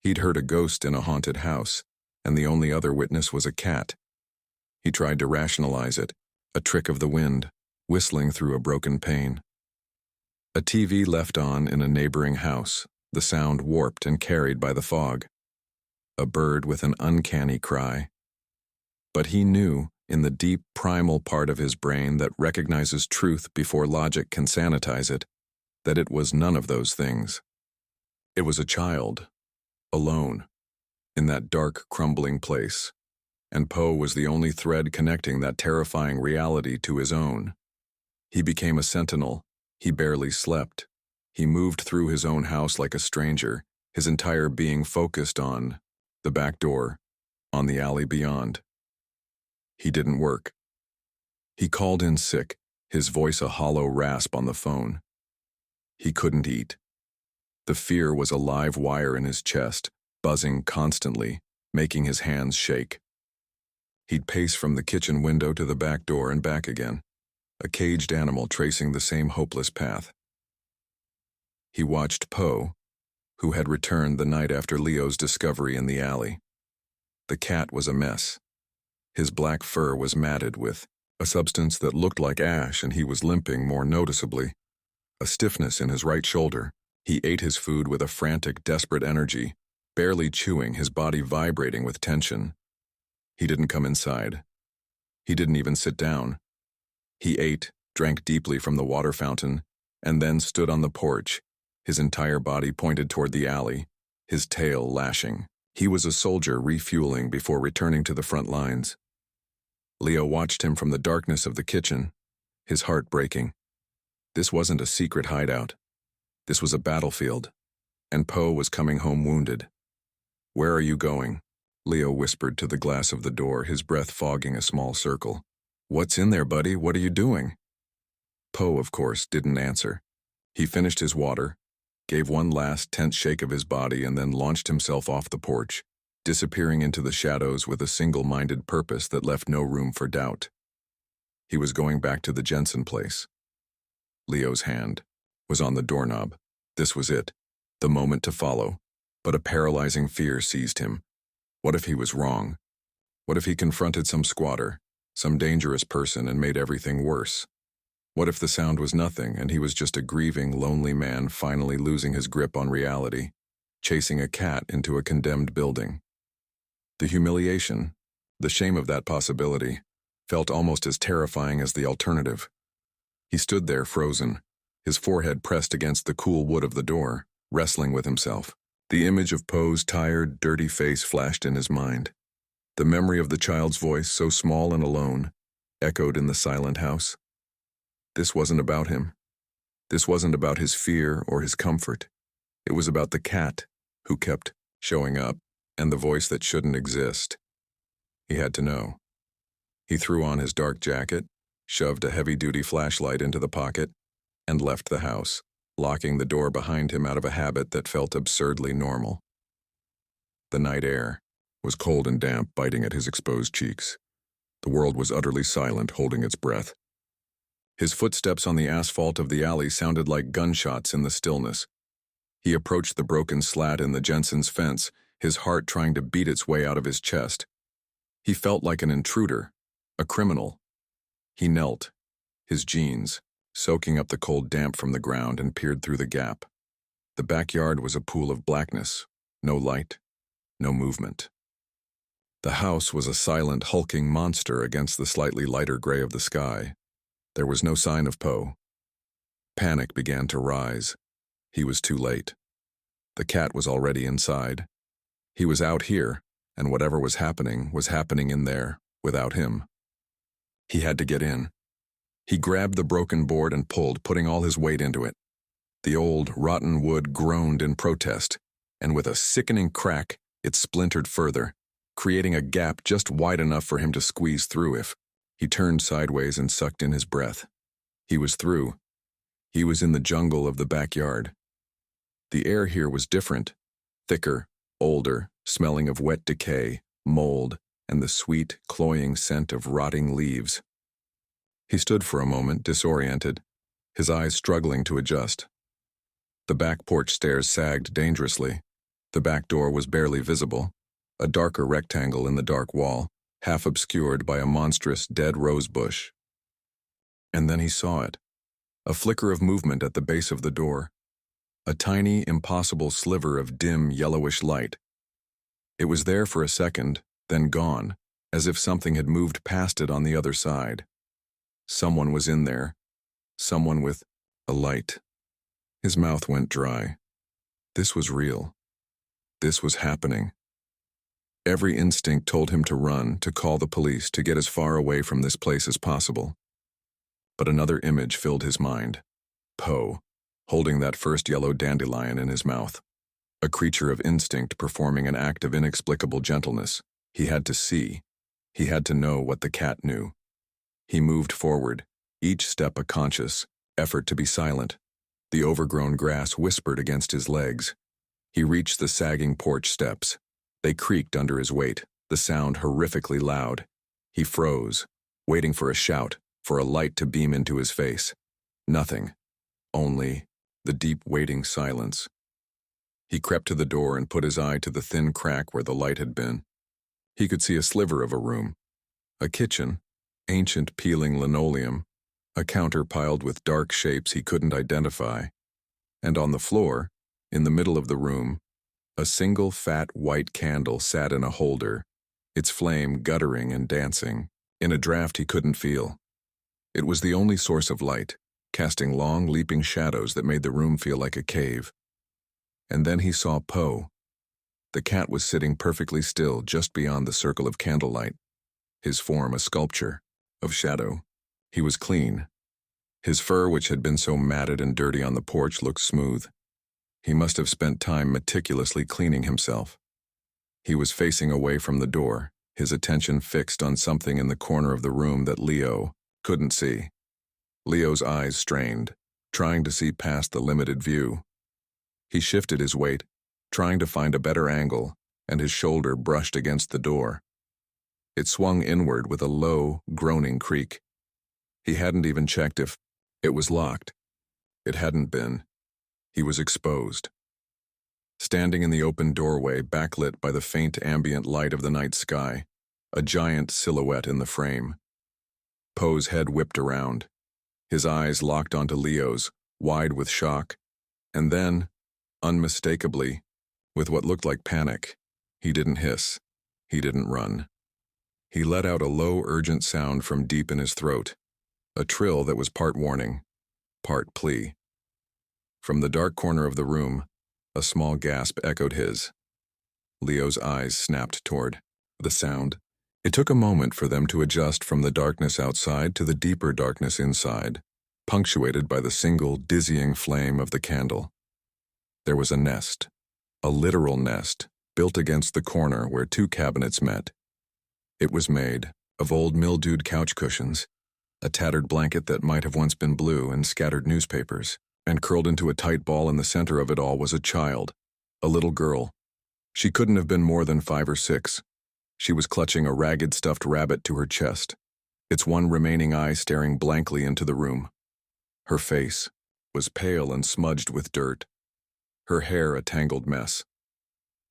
He'd heard a ghost in a haunted house, and the only other witness was a cat. He tried to rationalize it, a trick of the wind, whistling through a broken pane. A TV left on in a neighboring house, the sound warped and carried by the fog. A bird with an uncanny cry. But he knew, in the deep primal part of his brain that recognizes truth before logic can sanitize it, that it was none of those things. It was a child, alone, in that dark, crumbling place, and Poe was the only thread connecting that terrifying reality to his own. He became a sentinel. He barely slept. He moved through his own house like a stranger, his entire being focused on the back door, on the alley beyond. He didn't work. He called in sick, his voice a hollow rasp on the phone. He couldn't eat. The fear was a live wire in his chest, buzzing constantly, making his hands shake. He'd pace from the kitchen window to the back door and back again, a caged animal tracing the same hopeless path. He watched Poe, who had returned the night after Leo's discovery in the alley. The cat was a mess. His black fur was matted with a substance that looked like ash, and he was limping more noticeably, a stiffness in his right shoulder. He ate his food with a frantic, desperate energy, barely chewing, his body vibrating with tension. He didn't come inside. He didn't even sit down. He ate, drank deeply from the water fountain, and then stood on the porch, his entire body pointed toward the alley, his tail lashing. He was a soldier refueling before returning to the front lines. Leo watched him from the darkness of the kitchen, his heart breaking. This wasn't a secret hideout. This was a battlefield, and Poe was coming home wounded. "Where are you going?" Leo whispered to the glass of the door, his breath fogging a small circle. "What's in there, buddy? What are you doing?" Poe, of course, didn't answer. He finished his water, gave one last tense shake of his body, and then launched himself off the porch, disappearing into the shadows with a single-minded purpose that left no room for doubt. He was going back to the Jensen place. Leo's hand was on the doorknob. This was it, the moment to follow, but a paralyzing fear seized him. What if he was wrong? What if he confronted some squatter, some dangerous person, and made everything worse? What if the sound was nothing and he was just a grieving, lonely man finally losing his grip on reality, chasing a cat into a condemned building? The humiliation, the shame of that possibility, felt almost as terrifying as the alternative. He stood there frozen, his forehead pressed against the cool wood of the door, wrestling with himself. The image of Poe's tired, dirty face flashed in his mind. The memory of the child's voice, so small and alone, echoed in the silent house. This wasn't about him. This wasn't about his fear or his comfort. It was about the cat who kept showing up and the voice that shouldn't exist. He had to know. He threw on his dark jacket, shoved a heavy-duty flashlight into the pocket, and left the house, locking the door behind him out of a habit that felt absurdly normal. The night air was cold and damp, biting at his exposed cheeks. The world was utterly silent, holding its breath. His footsteps on the asphalt of the alley sounded like gunshots in the stillness. He approached the broken slat in the Jensen's fence, his heart trying to beat its way out of his chest. He felt like an intruder, a criminal. He knelt, his jeans soaking up the cold damp from the ground, and peered through the gap. The backyard was a pool of blackness, no light, no movement. The house was a silent, hulking monster against the slightly lighter gray of the sky. There was no sign of Poe. Panic began to rise. He was too late. The cat was already inside. He was out here, and whatever was happening in there, without him. He had to get in. He grabbed the broken board and pulled, putting all his weight into it. The old, rotten wood groaned in protest, and with a sickening crack, it splintered further, creating a gap just wide enough for him to squeeze through if. He turned sideways and sucked in his breath. He was through. He was in the jungle of the backyard. The air here was different, thicker, older, smelling of wet decay, mold, and the sweet, cloying scent of rotting leaves. He stood for a moment, disoriented, his eyes struggling to adjust. The back porch stairs sagged dangerously. The back door was barely visible, a darker rectangle in the dark wall, half obscured by a monstrous dead rose bush. And then he saw it, a flicker of movement at the base of the door, a tiny, impossible sliver of dim, yellowish light. It was there for a second, then gone, as if something had moved past it on the other side. Someone was in there, someone with a light. His mouth went dry. This was real. This was happening. Every instinct told him to run, to call the police, to get as far away from this place as possible. But another image filled his mind. Poe, holding that first yellow dandelion in his mouth. A creature of instinct performing an act of inexplicable gentleness. He had to see. He had to know what the cat knew. He moved forward, each step a conscious effort to be silent. The overgrown grass whispered against his legs. He reached the sagging porch steps. They creaked under his weight, the sound horrifically loud. He froze, waiting for a shout, for a light to beam into his face. Nothing. Only the deep waiting silence. He crept to the door and put his eye to the thin crack where the light had been. He could see a sliver of a room. A kitchen, ancient peeling linoleum, a counter piled with dark shapes he couldn't identify. And on the floor, in the middle of the room, a single fat white candle sat in a holder, its flame guttering and dancing, in a draft he couldn't feel. It was the only source of light, casting long, leaping shadows that made the room feel like a cave. And then he saw Poe. The cat was sitting perfectly still just beyond the circle of candlelight, his form a sculpture of shadow. He was clean. His fur, which had been so matted and dirty on the porch, looked smooth. He must have spent time meticulously cleaning himself. He was facing away from the door, his attention fixed on something in the corner of the room that Leo couldn't see. Leo's eyes strained, trying to see past the limited view. He shifted his weight, trying to find a better angle, and his shoulder brushed against the door. It swung inward with a low, groaning creak. He hadn't even checked if it was locked. It hadn't been. He was exposed. Standing in the open doorway, backlit by the faint ambient light of the night sky, a giant silhouette in the frame. Poe's head whipped around. His eyes locked onto Leo's, wide with shock. And then, unmistakably, with what looked like panic, he didn't hiss. He didn't run. He let out a low, urgent sound from deep in his throat, a trill that was part warning, part plea. From the dark corner of the room, a small gasp echoed his. Leo's eyes snapped toward the sound. It took a moment for them to adjust from the darkness outside to the deeper darkness inside, punctuated by the single, dizzying flame of the candle. There was a nest, a literal nest, built against the corner where two cabinets met. It was made of old mildewed couch cushions, a tattered blanket that might have once been blue, and scattered newspapers. And curled into a tight ball in the center of it all was a child, a little girl. She couldn't have been more than 5 or 6. She was clutching a ragged stuffed rabbit to her chest, its one remaining eye staring blankly into the room. Her face was pale and smudged with dirt, her hair a tangled mess.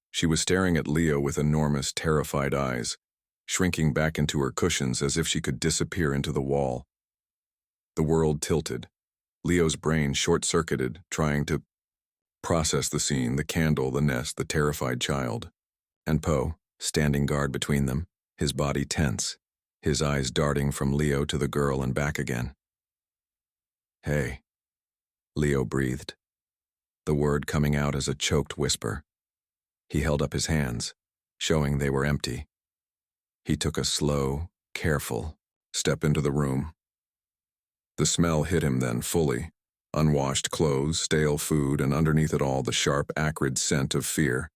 She was staring at Leo with enormous, terrified eyes, shrinking back into her cushions as if she could disappear into the wall. The world tilted. Leo's brain short-circuited, trying to process the scene, the candle, the nest, the terrified child. And Poe, standing guard between them, his body tense, his eyes darting from Leo to the girl and back again. "Hey," Leo breathed, the word coming out as a choked whisper. He held up his hands, showing they were empty. He took a slow, careful step into the room. The smell hit him then fully, unwashed clothes, stale food, and underneath it all the sharp, acrid scent of fear.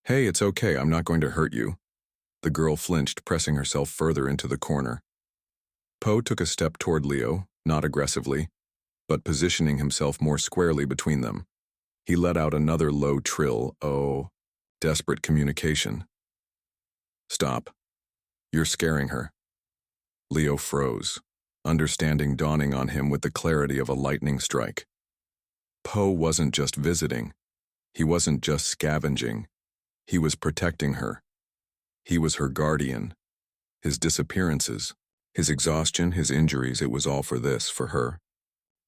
"Hey, it's okay, I'm not going to hurt you." The girl flinched, pressing herself further into the corner. Poe took a step toward Leo, not aggressively, but positioning himself more squarely between them. He let out another low trill, desperate communication. "Stop. You're scaring her." Leo froze, understanding dawning on him with the clarity of a lightning strike. Poe wasn't just visiting. He wasn't just scavenging. He was protecting her. He was her guardian. His disappearances, his exhaustion, his injuries, it was all for this, for her.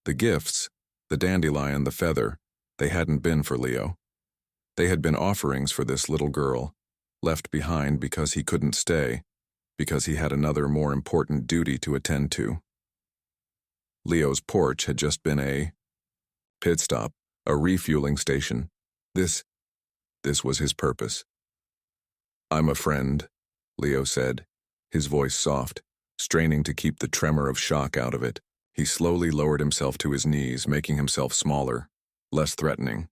The gifts, the dandelion, the feather, they hadn't been for Leo. They had been offerings for this little girl, left behind because he couldn't stay, because he had another more important duty to attend to. Leo's porch had just been a pit stop, a refueling station. This was his purpose. "I'm a friend," Leo said, his voice soft, straining to keep the tremor of shock out of it. He slowly lowered himself to his knees, making himself smaller, less threatening.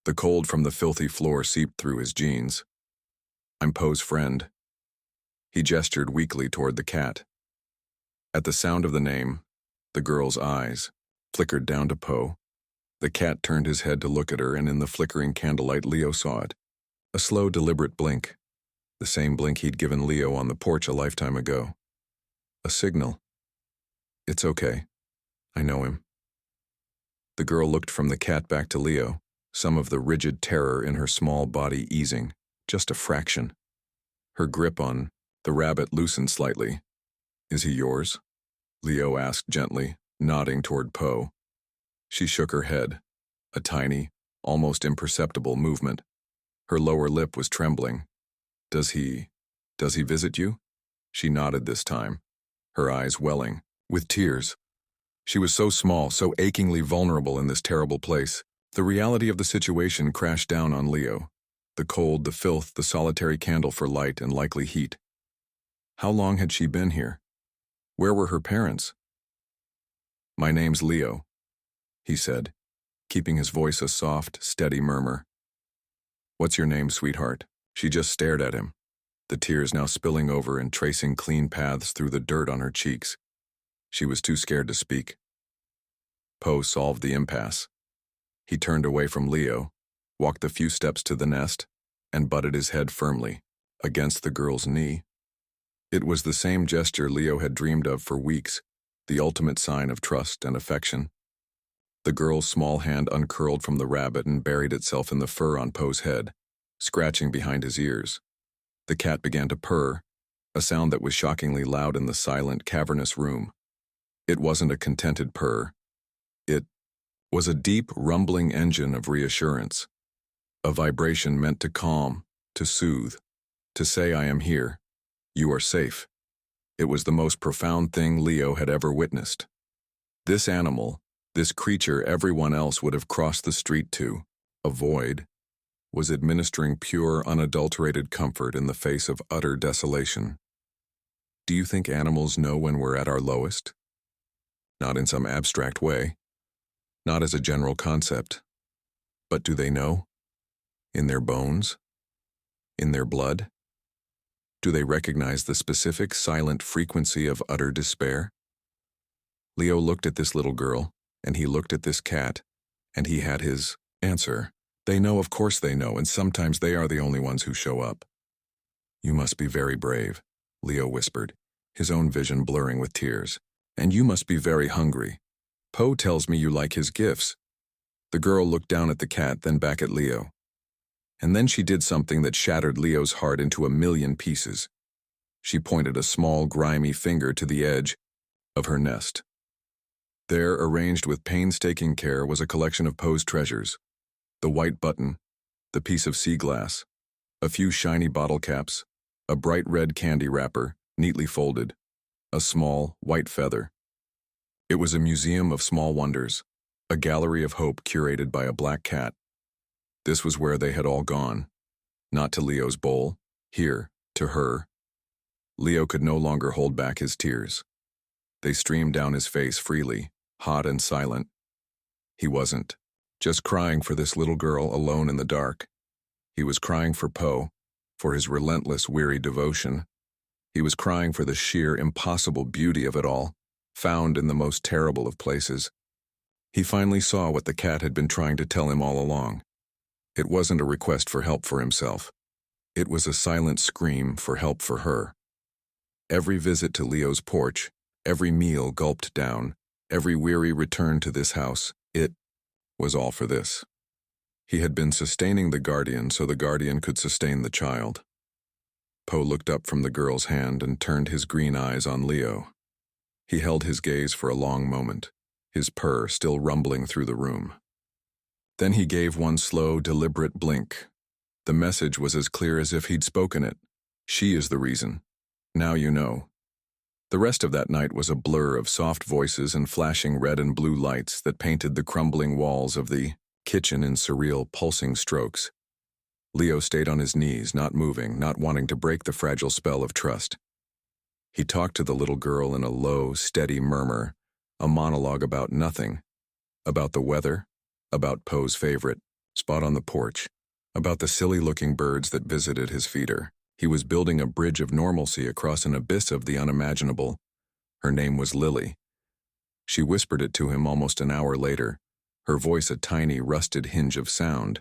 The cold from the filthy floor seeped through his jeans. "I'm Poe's friend." He gestured weakly toward the cat. At the sound of the name, the girl's eyes flickered down to Poe. The cat turned his head to look at her, and in the flickering candlelight Leo saw it. A slow, deliberate blink, the same blink he'd given Leo on the porch a lifetime ago. A signal. It's okay. I know him. The girl looked from the cat back to Leo, some of the rigid terror in her small body easing, just a fraction. Her grip on the rabbit loosened slightly. Is he yours? Leo asked gently, nodding toward Poe. She shook her head, a tiny, almost imperceptible movement. Her lower lip was trembling. Does he visit you? She nodded this time, her eyes welling with tears. She was so small, so achingly vulnerable in this terrible place. The reality of the situation crashed down on Leo. The cold, the filth, the solitary candle for light and likely heat. How long had she been here? Where were her parents? My name's Leo, he said, keeping his voice a soft, steady murmur. What's your name, sweetheart? She just stared at him, the tears now spilling over and tracing clean paths through the dirt on her cheeks. She was too scared to speak. Poe solved the impasse. He turned away from Leo, walked the few steps to the nest, and butted his head firmly against the girl's knee. It was the same gesture Leo had dreamed of for weeks, the ultimate sign of trust and affection. The girl's small hand uncurled from the rabbit and buried itself in the fur on Poe's head, scratching behind his ears. The cat began to purr, a sound that was shockingly loud in the silent, cavernous room. It wasn't a contented purr. It was a deep, rumbling engine of reassurance, a vibration meant to calm, to soothe, to say, I am here. You are safe. It was the most profound thing Leo had ever witnessed. This animal, this creature everyone else would have crossed the street to avoid, was administering pure, unadulterated comfort in the face of utter desolation. Do you think animals know when we're at our lowest? Not in some abstract way, not as a general concept, but do they know? In their bones? In their blood? Do they recognize the specific silent frequency of utter despair? Leo looked at this little girl, and he looked at this cat, and he had his answer. They know, of course they know, and sometimes they are the only ones who show up. You must be very brave, Leo whispered, his own vision blurring with tears. And you must be very hungry. Poe tells me you like his gifts. The girl looked down at the cat, then back at Leo. And then she did something that shattered Leo's heart into a million pieces. She pointed a small, grimy finger to the edge of her nest. There, arranged with painstaking care, was a collection of Poe's treasures. The white button, the piece of sea glass, a few shiny bottle caps, a bright red candy wrapper, neatly folded, a small, white feather. It was a museum of small wonders, a gallery of hope curated by a black cat. This was where they had all gone. Not to Leo's bowl, here, to her. Leo could no longer hold back his tears. They streamed down his face freely, hot and silent. He wasn't just crying for this little girl alone in the dark. He was crying for Poe, for his relentless, weary devotion. He was crying for the sheer, impossible beauty of it all, found in the most terrible of places. He finally saw what the cat had been trying to tell him all along. It wasn't a request for help for himself. It was a silent scream for help for her. Every visit to Leo's porch, every meal gulped down, every weary return to this house, it was all for this. He had been sustaining the guardian so the guardian could sustain the child. Poe looked up from the girl's hand and turned his green eyes on Leo. He held his gaze for a long moment, his purr still rumbling through the room. Then he gave one slow, deliberate blink. The message was as clear as if he'd spoken it. She is the reason. Now you know. The rest of that night was a blur of soft voices and flashing red and blue lights that painted the crumbling walls of the kitchen in surreal, pulsing strokes. Leo stayed on his knees, not moving, not wanting to break the fragile spell of trust. He talked to the little girl in a low, steady murmur, a monologue about nothing, about the weather, about Poe's favorite spot on the porch, about the silly-looking birds that visited his feeder. He was building a bridge of normalcy across an abyss of the unimaginable. Her name was Lily. She whispered it to him almost an hour later, her voice a tiny, rusted hinge of sound.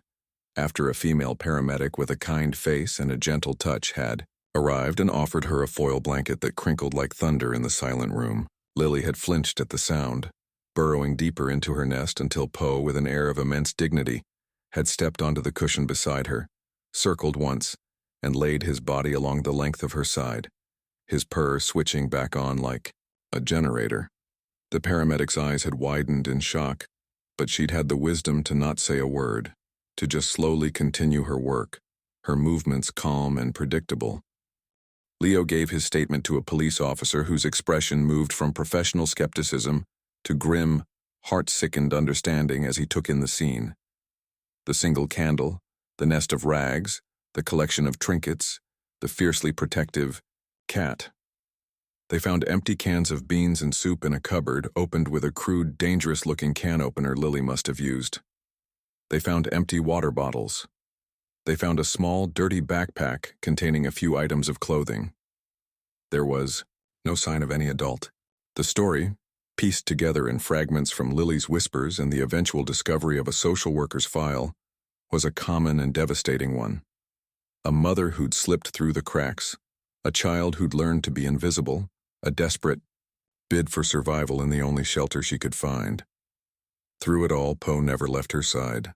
after a female paramedic with a kind face and a gentle touch had arrived and offered her a foil blanket that crinkled like thunder in the silent room. Lily had flinched at the sound, burrowing deeper into her nest until Poe, with an air of immense dignity, had stepped onto the cushion beside her, circled once, and laid his body along the length of her side, his purr switching back on like a generator. The paramedic's eyes had widened in shock, but she'd had the wisdom to not say a word, to just slowly continue her work, her movements calm and predictable. Leo gave his statement to a police officer whose expression moved from professional skepticism to grim, heart-sickened understanding as he took in the scene. The single candle, the nest of rags, the collection of trinkets, the fiercely protective cat. They found empty cans of beans and soup in a cupboard opened with a crude, dangerous-looking can opener Lily must have used. They found empty water bottles. They found a small, dirty backpack containing a few items of clothing. There was no sign of any adult. The story, pieced together in fragments from Lily's whispers and the eventual discovery of a social worker's file, was a common and devastating one. A mother who'd slipped through the cracks, a child who'd learned to be invisible, a desperate bid for survival in the only shelter she could find. Through it all, Poe never left her side.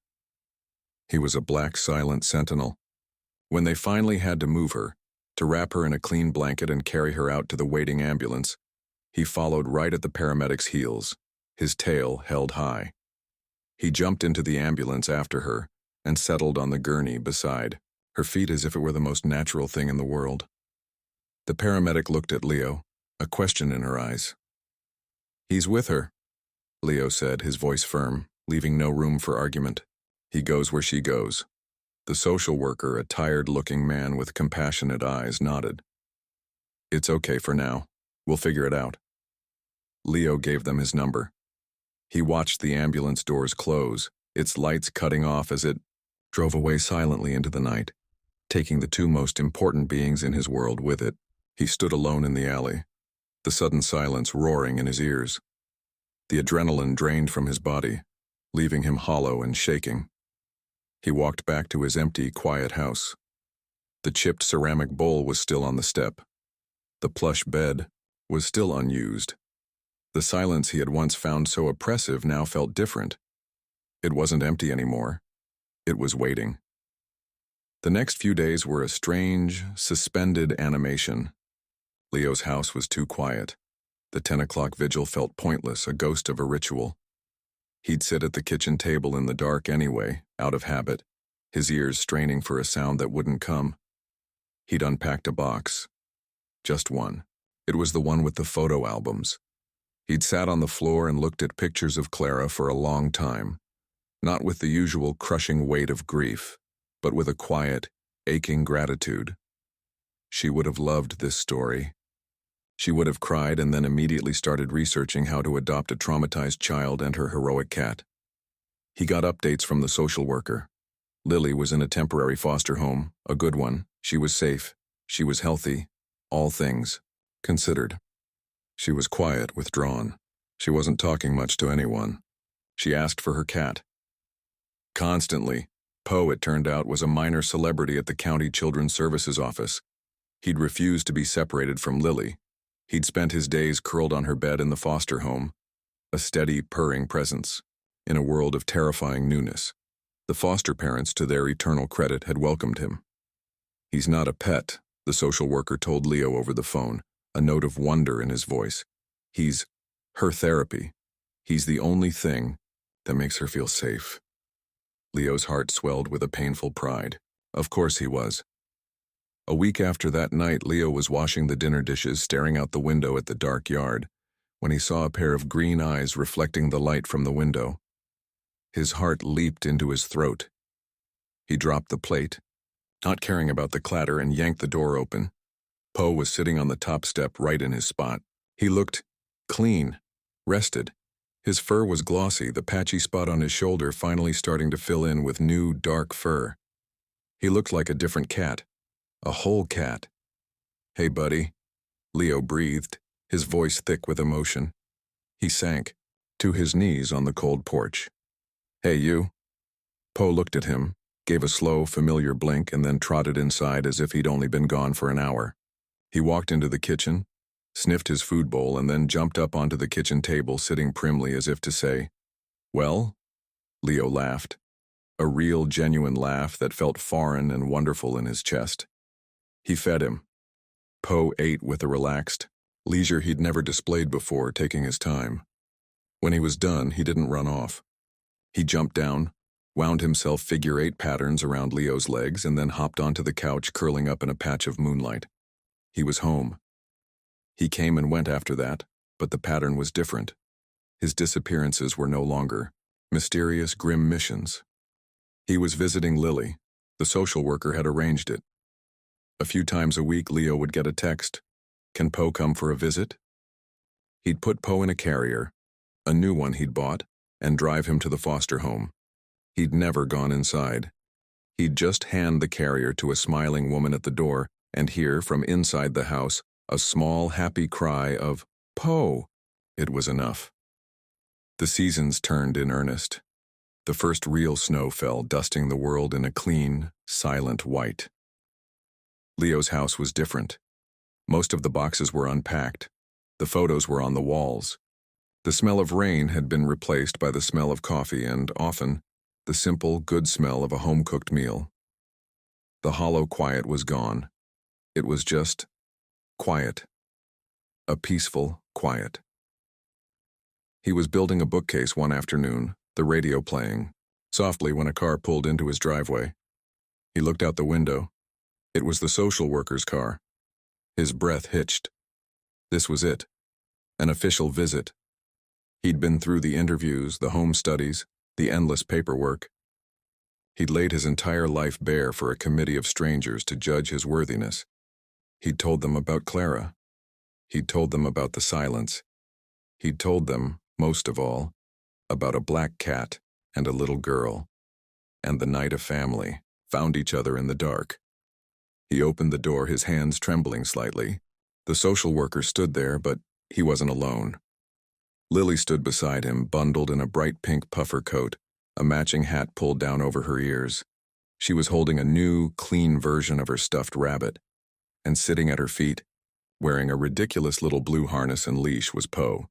He was a black, silent sentinel. When they finally had to move her, to wrap her in a clean blanket and carry her out to the waiting ambulance, he followed right at the paramedic's heels, his tail held high. He jumped into the ambulance after her and settled on the gurney beside, her feet as if it were the most natural thing in the world. The paramedic looked at Leo, a question in her eyes. "He's with her," Leo said, his voice firm, leaving no room for argument. "He goes where she goes." The social worker, a tired-looking man with compassionate eyes, nodded. "It's okay for now. We'll figure it out." Leo gave them his number. He watched the ambulance doors close, its lights cutting off as it drove away silently into the night, taking the two most important beings in his world with it. He stood alone in the alley, the sudden silence roaring in his ears. The adrenaline drained from his body, leaving him hollow and shaking. He walked back to his empty, quiet house. The chipped ceramic bowl was still on the step. The plush bed was still unused. The silence he had once found so oppressive now felt different. It wasn't empty anymore. It was waiting. The next few days were a strange, suspended animation. Leo's house was too quiet. The 10 o'clock vigil felt pointless, a ghost of a ritual. He'd sit at the kitchen table in the dark anyway, out of habit, his ears straining for a sound that wouldn't come. He'd unpacked a box. Just one. It was the one with the photo albums. He'd sat on the floor and looked at pictures of Clara for a long time, not with the usual crushing weight of grief, but with a quiet, aching gratitude. She would have loved this story. She would have cried and then immediately started researching how to adopt a traumatized child and her heroic cat. He got updates from the social worker. Lily was in a temporary foster home, a good one. She was safe. She was healthy. All things considered. She was quiet, withdrawn. She wasn't talking much to anyone. She asked for her cat. Constantly. Poe, it turned out, was a minor celebrity at the county children's services office. He'd refused to be separated from Lily. He'd spent his days curled on her bed in the foster home, a steady, purring presence, in a world of terrifying newness. The foster parents, to their eternal credit, had welcomed him. "He's not a pet," the social worker told Leo over the phone, a note of wonder in his voice. "He's her therapy. He's the only thing that makes her feel safe." Leo's heart swelled with a painful pride. Of course he was. A week after that night, Leo was washing the dinner dishes, staring out the window at the dark yard, when he saw a pair of green eyes reflecting the light from the window. His heart leaped into his throat. He dropped the plate, not caring about the clatter, and yanked the door open. Poe was sitting on the top step right in his spot. He looked clean, rested. His fur was glossy, the patchy spot on his shoulder finally starting to fill in with new, dark fur. He looked like a different cat. A whole cat. "Hey, buddy," Leo breathed, his voice thick with emotion. He sank to his knees on the cold porch. "Hey, you." Poe looked at him, gave a slow, familiar blink, and then trotted inside as if he'd only been gone for an hour. He walked into the kitchen, sniffed his food bowl, and then jumped up onto the kitchen table, sitting primly as if to say, "Well?" Leo laughed. A real, genuine laugh that felt foreign and wonderful in his chest. He fed him. Poe ate with a relaxed leisure he'd never displayed before, taking his time. When he was done, he didn't run off. He jumped down, wound himself figure-8 patterns around Leo's legs, and then hopped onto the couch, curling up in a patch of moonlight. He was home. He came and went after that, but the pattern was different. His disappearances were no longer mysterious, grim missions. He was visiting Lily. The social worker had arranged it. A few times a week, Leo would get a text. "Can Poe come for a visit?" He'd put Poe in a carrier, a new one he'd bought, and drive him to the foster home. He'd never gone inside. He'd just hand the carrier to a smiling woman at the door and hear from inside the house a small, happy cry of, "Poe!" It was enough. The seasons turned in earnest. The first real snow fell, dusting the world in a clean, silent white. Leo's house was different. Most of the boxes were unpacked. The photos were on the walls. The smell of rain had been replaced by the smell of coffee and, often, the simple, good smell of a home-cooked meal. The hollow quiet was gone. It was just quiet. A peaceful quiet. He was building a bookcase one afternoon, the radio playing, softly when a car pulled into his driveway. He looked out the window. It was the social worker's car. His breath hitched. This was it. An official visit. He'd been through the interviews, the home studies, the endless paperwork. He'd laid his entire life bare for a committee of strangers to judge his worthiness. He'd told them about Clara. He'd told them about the silence. He'd told them, most of all, about a black cat and a little girl, and the night a family found each other in the dark. He opened the door, his hands trembling slightly. The social worker stood there, but he wasn't alone. Lily stood beside him, bundled in a bright pink puffer coat, a matching hat pulled down over her ears. She was holding a new, clean version of her stuffed rabbit, and sitting at her feet, wearing a ridiculous little blue harness and leash, was Poe.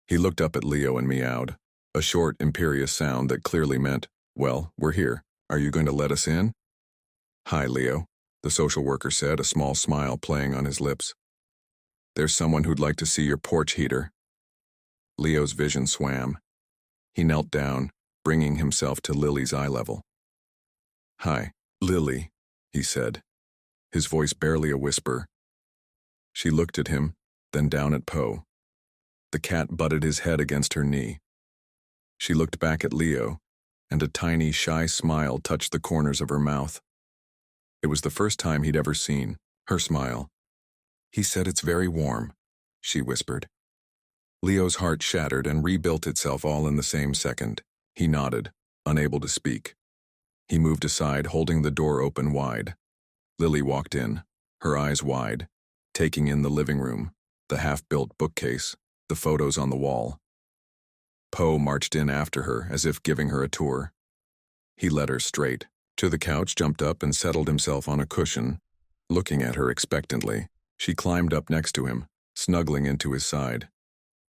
He looked up at Leo and meowed, a short, imperious sound that clearly meant, "Well, we're here. Are you going to let us in?" "Hi, Leo," the social worker said, a small smile playing on his lips. "There's someone who'd like to see your porch heater." Leo's vision swam. He knelt down, bringing himself to Lily's eye level. "Hi, Lily," he said, his voice barely a whisper. She looked at him, then down at Poe. The cat butted his head against her knee. She looked back at Leo, and a tiny, shy smile touched the corners of her mouth. It was the first time he'd ever seen her smile. "He said it's very warm," she whispered. Leo's heart shattered and rebuilt itself all in the same second. He nodded, unable to speak. He moved aside, holding the door open wide. Lily walked in, her eyes wide, taking in the living room, the half-built bookcase, the photos on the wall. Poe marched in after her, as if giving her a tour. He led her straight to the couch, jumped up and settled himself on a cushion, looking at her expectantly. She climbed up next to him, snuggling into his side.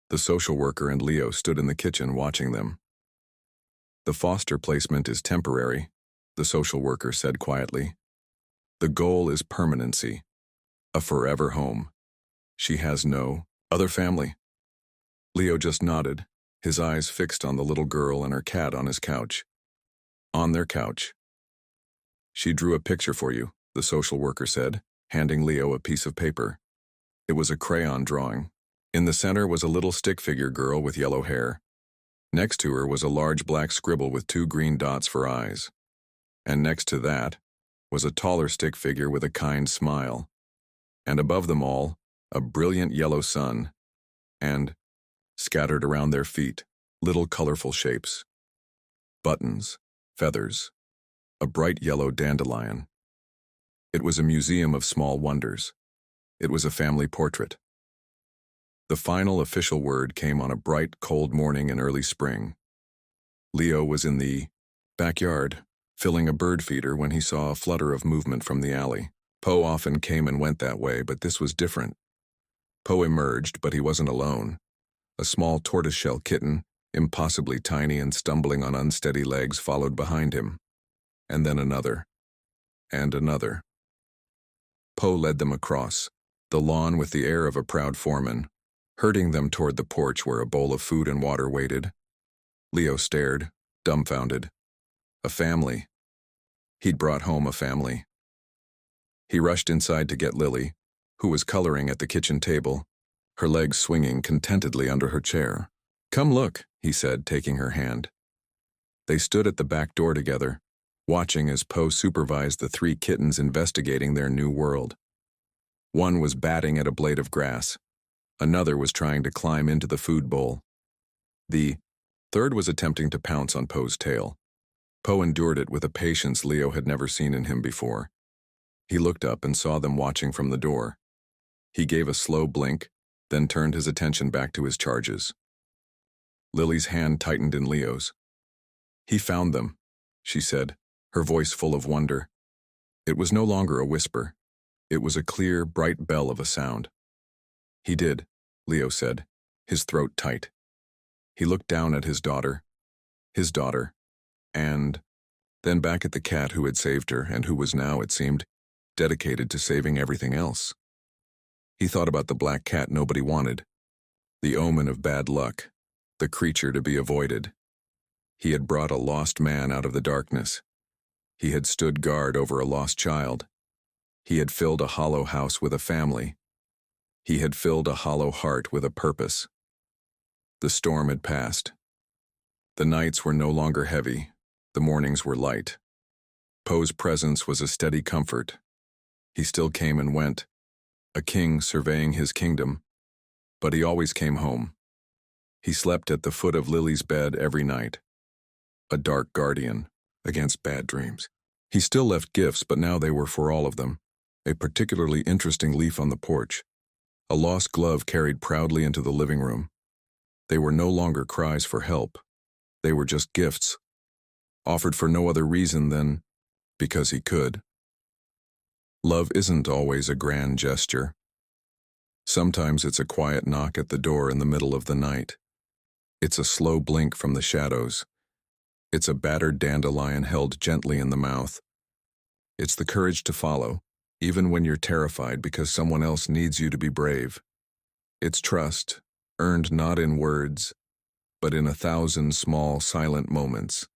The social worker and Leo stood in the kitchen watching them. "The foster placement is temporary," the social worker said quietly. "The goal is permanency, a forever home. She has no other family." Leo just nodded, his eyes fixed on the little girl and her cat on his couch. On their couch. "She drew a picture for you," the social worker said, handing Leo a piece of paper. It was a crayon drawing. In the center was a little stick figure girl with yellow hair. Next to her was a large black scribble with 2 green dots for eyes. And next to that was a taller stick figure with a kind smile. And above them all, a brilliant yellow sun. And, scattered around their feet, little colorful shapes. Buttons, feathers, a bright yellow dandelion. It was a museum of small wonders. It was a family portrait. The final official word came on a bright, cold morning in early spring. Leo was in the backyard, filling a bird feeder when he saw a flutter of movement from the alley. Poe often came and went that way, but this was different. Poe emerged, but he wasn't alone. A small tortoiseshell kitten, impossibly tiny and stumbling on unsteady legs, followed behind him. And then another. And another. Poe led them across the lawn with the air of a proud foreman, herding them toward the porch where a bowl of food and water waited. Leo stared, dumbfounded. A family. He'd brought home a family. He rushed inside to get Lily, who was coloring at the kitchen table, her legs swinging contentedly under her chair. "Come look," he said, taking her hand. They stood at the back door together, watching as Poe supervised the 3 kittens investigating their new world. One was batting at a blade of grass. Another was trying to climb into the food bowl. The third was attempting to pounce on Poe's tail. Poe endured it with a patience Leo had never seen in him before. He looked up and saw them watching from the door. He gave a slow blink, then turned his attention back to his charges. Lily's hand tightened in Leo's. "He found them," she said, her voice full of wonder. It was no longer a whisper. It was a clear, bright bell of a sound. "He did," Leo said, his throat tight. He looked down at his daughter, and then back at the cat who had saved her and who was now, it seemed, dedicated to saving everything else. He thought about the black cat nobody wanted, the omen of bad luck, the creature to be avoided. He had brought a lost man out of the darkness. He had stood guard over a lost child. He had filled a hollow house with a family. He had filled a hollow heart with a purpose. The storm had passed. The nights were no longer heavy. The mornings were light. Poe's presence was a steady comfort. He still came and went, a king surveying his kingdom, but he always came home. He slept at the foot of Lily's bed every night, a dark guardian against bad dreams. He still left gifts, but now they were for all of them. A particularly interesting leaf on the porch, a lost glove carried proudly into the living room. They were no longer cries for help. They were just gifts, offered for no other reason than because he could. Love isn't always a grand gesture. Sometimes it's a quiet knock at the door in the middle of the night. It's a slow blink from the shadows. It's a battered dandelion held gently in the mouth. It's the courage to follow, even when you're terrified because someone else needs you to be brave. It's trust, earned not in words, but in 1,000 small, silent moments.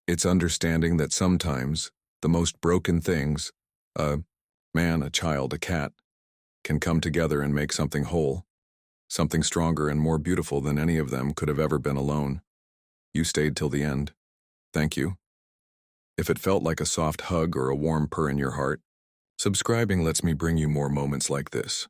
It's understanding that sometimes the most broken things, a man, a child, a cat, can come together and make something whole, something stronger and more beautiful than any of them could have ever been alone. You stayed till the end. Thank you. If it felt like a soft hug or a warm purr in your heart, subscribing lets me bring you more moments like this.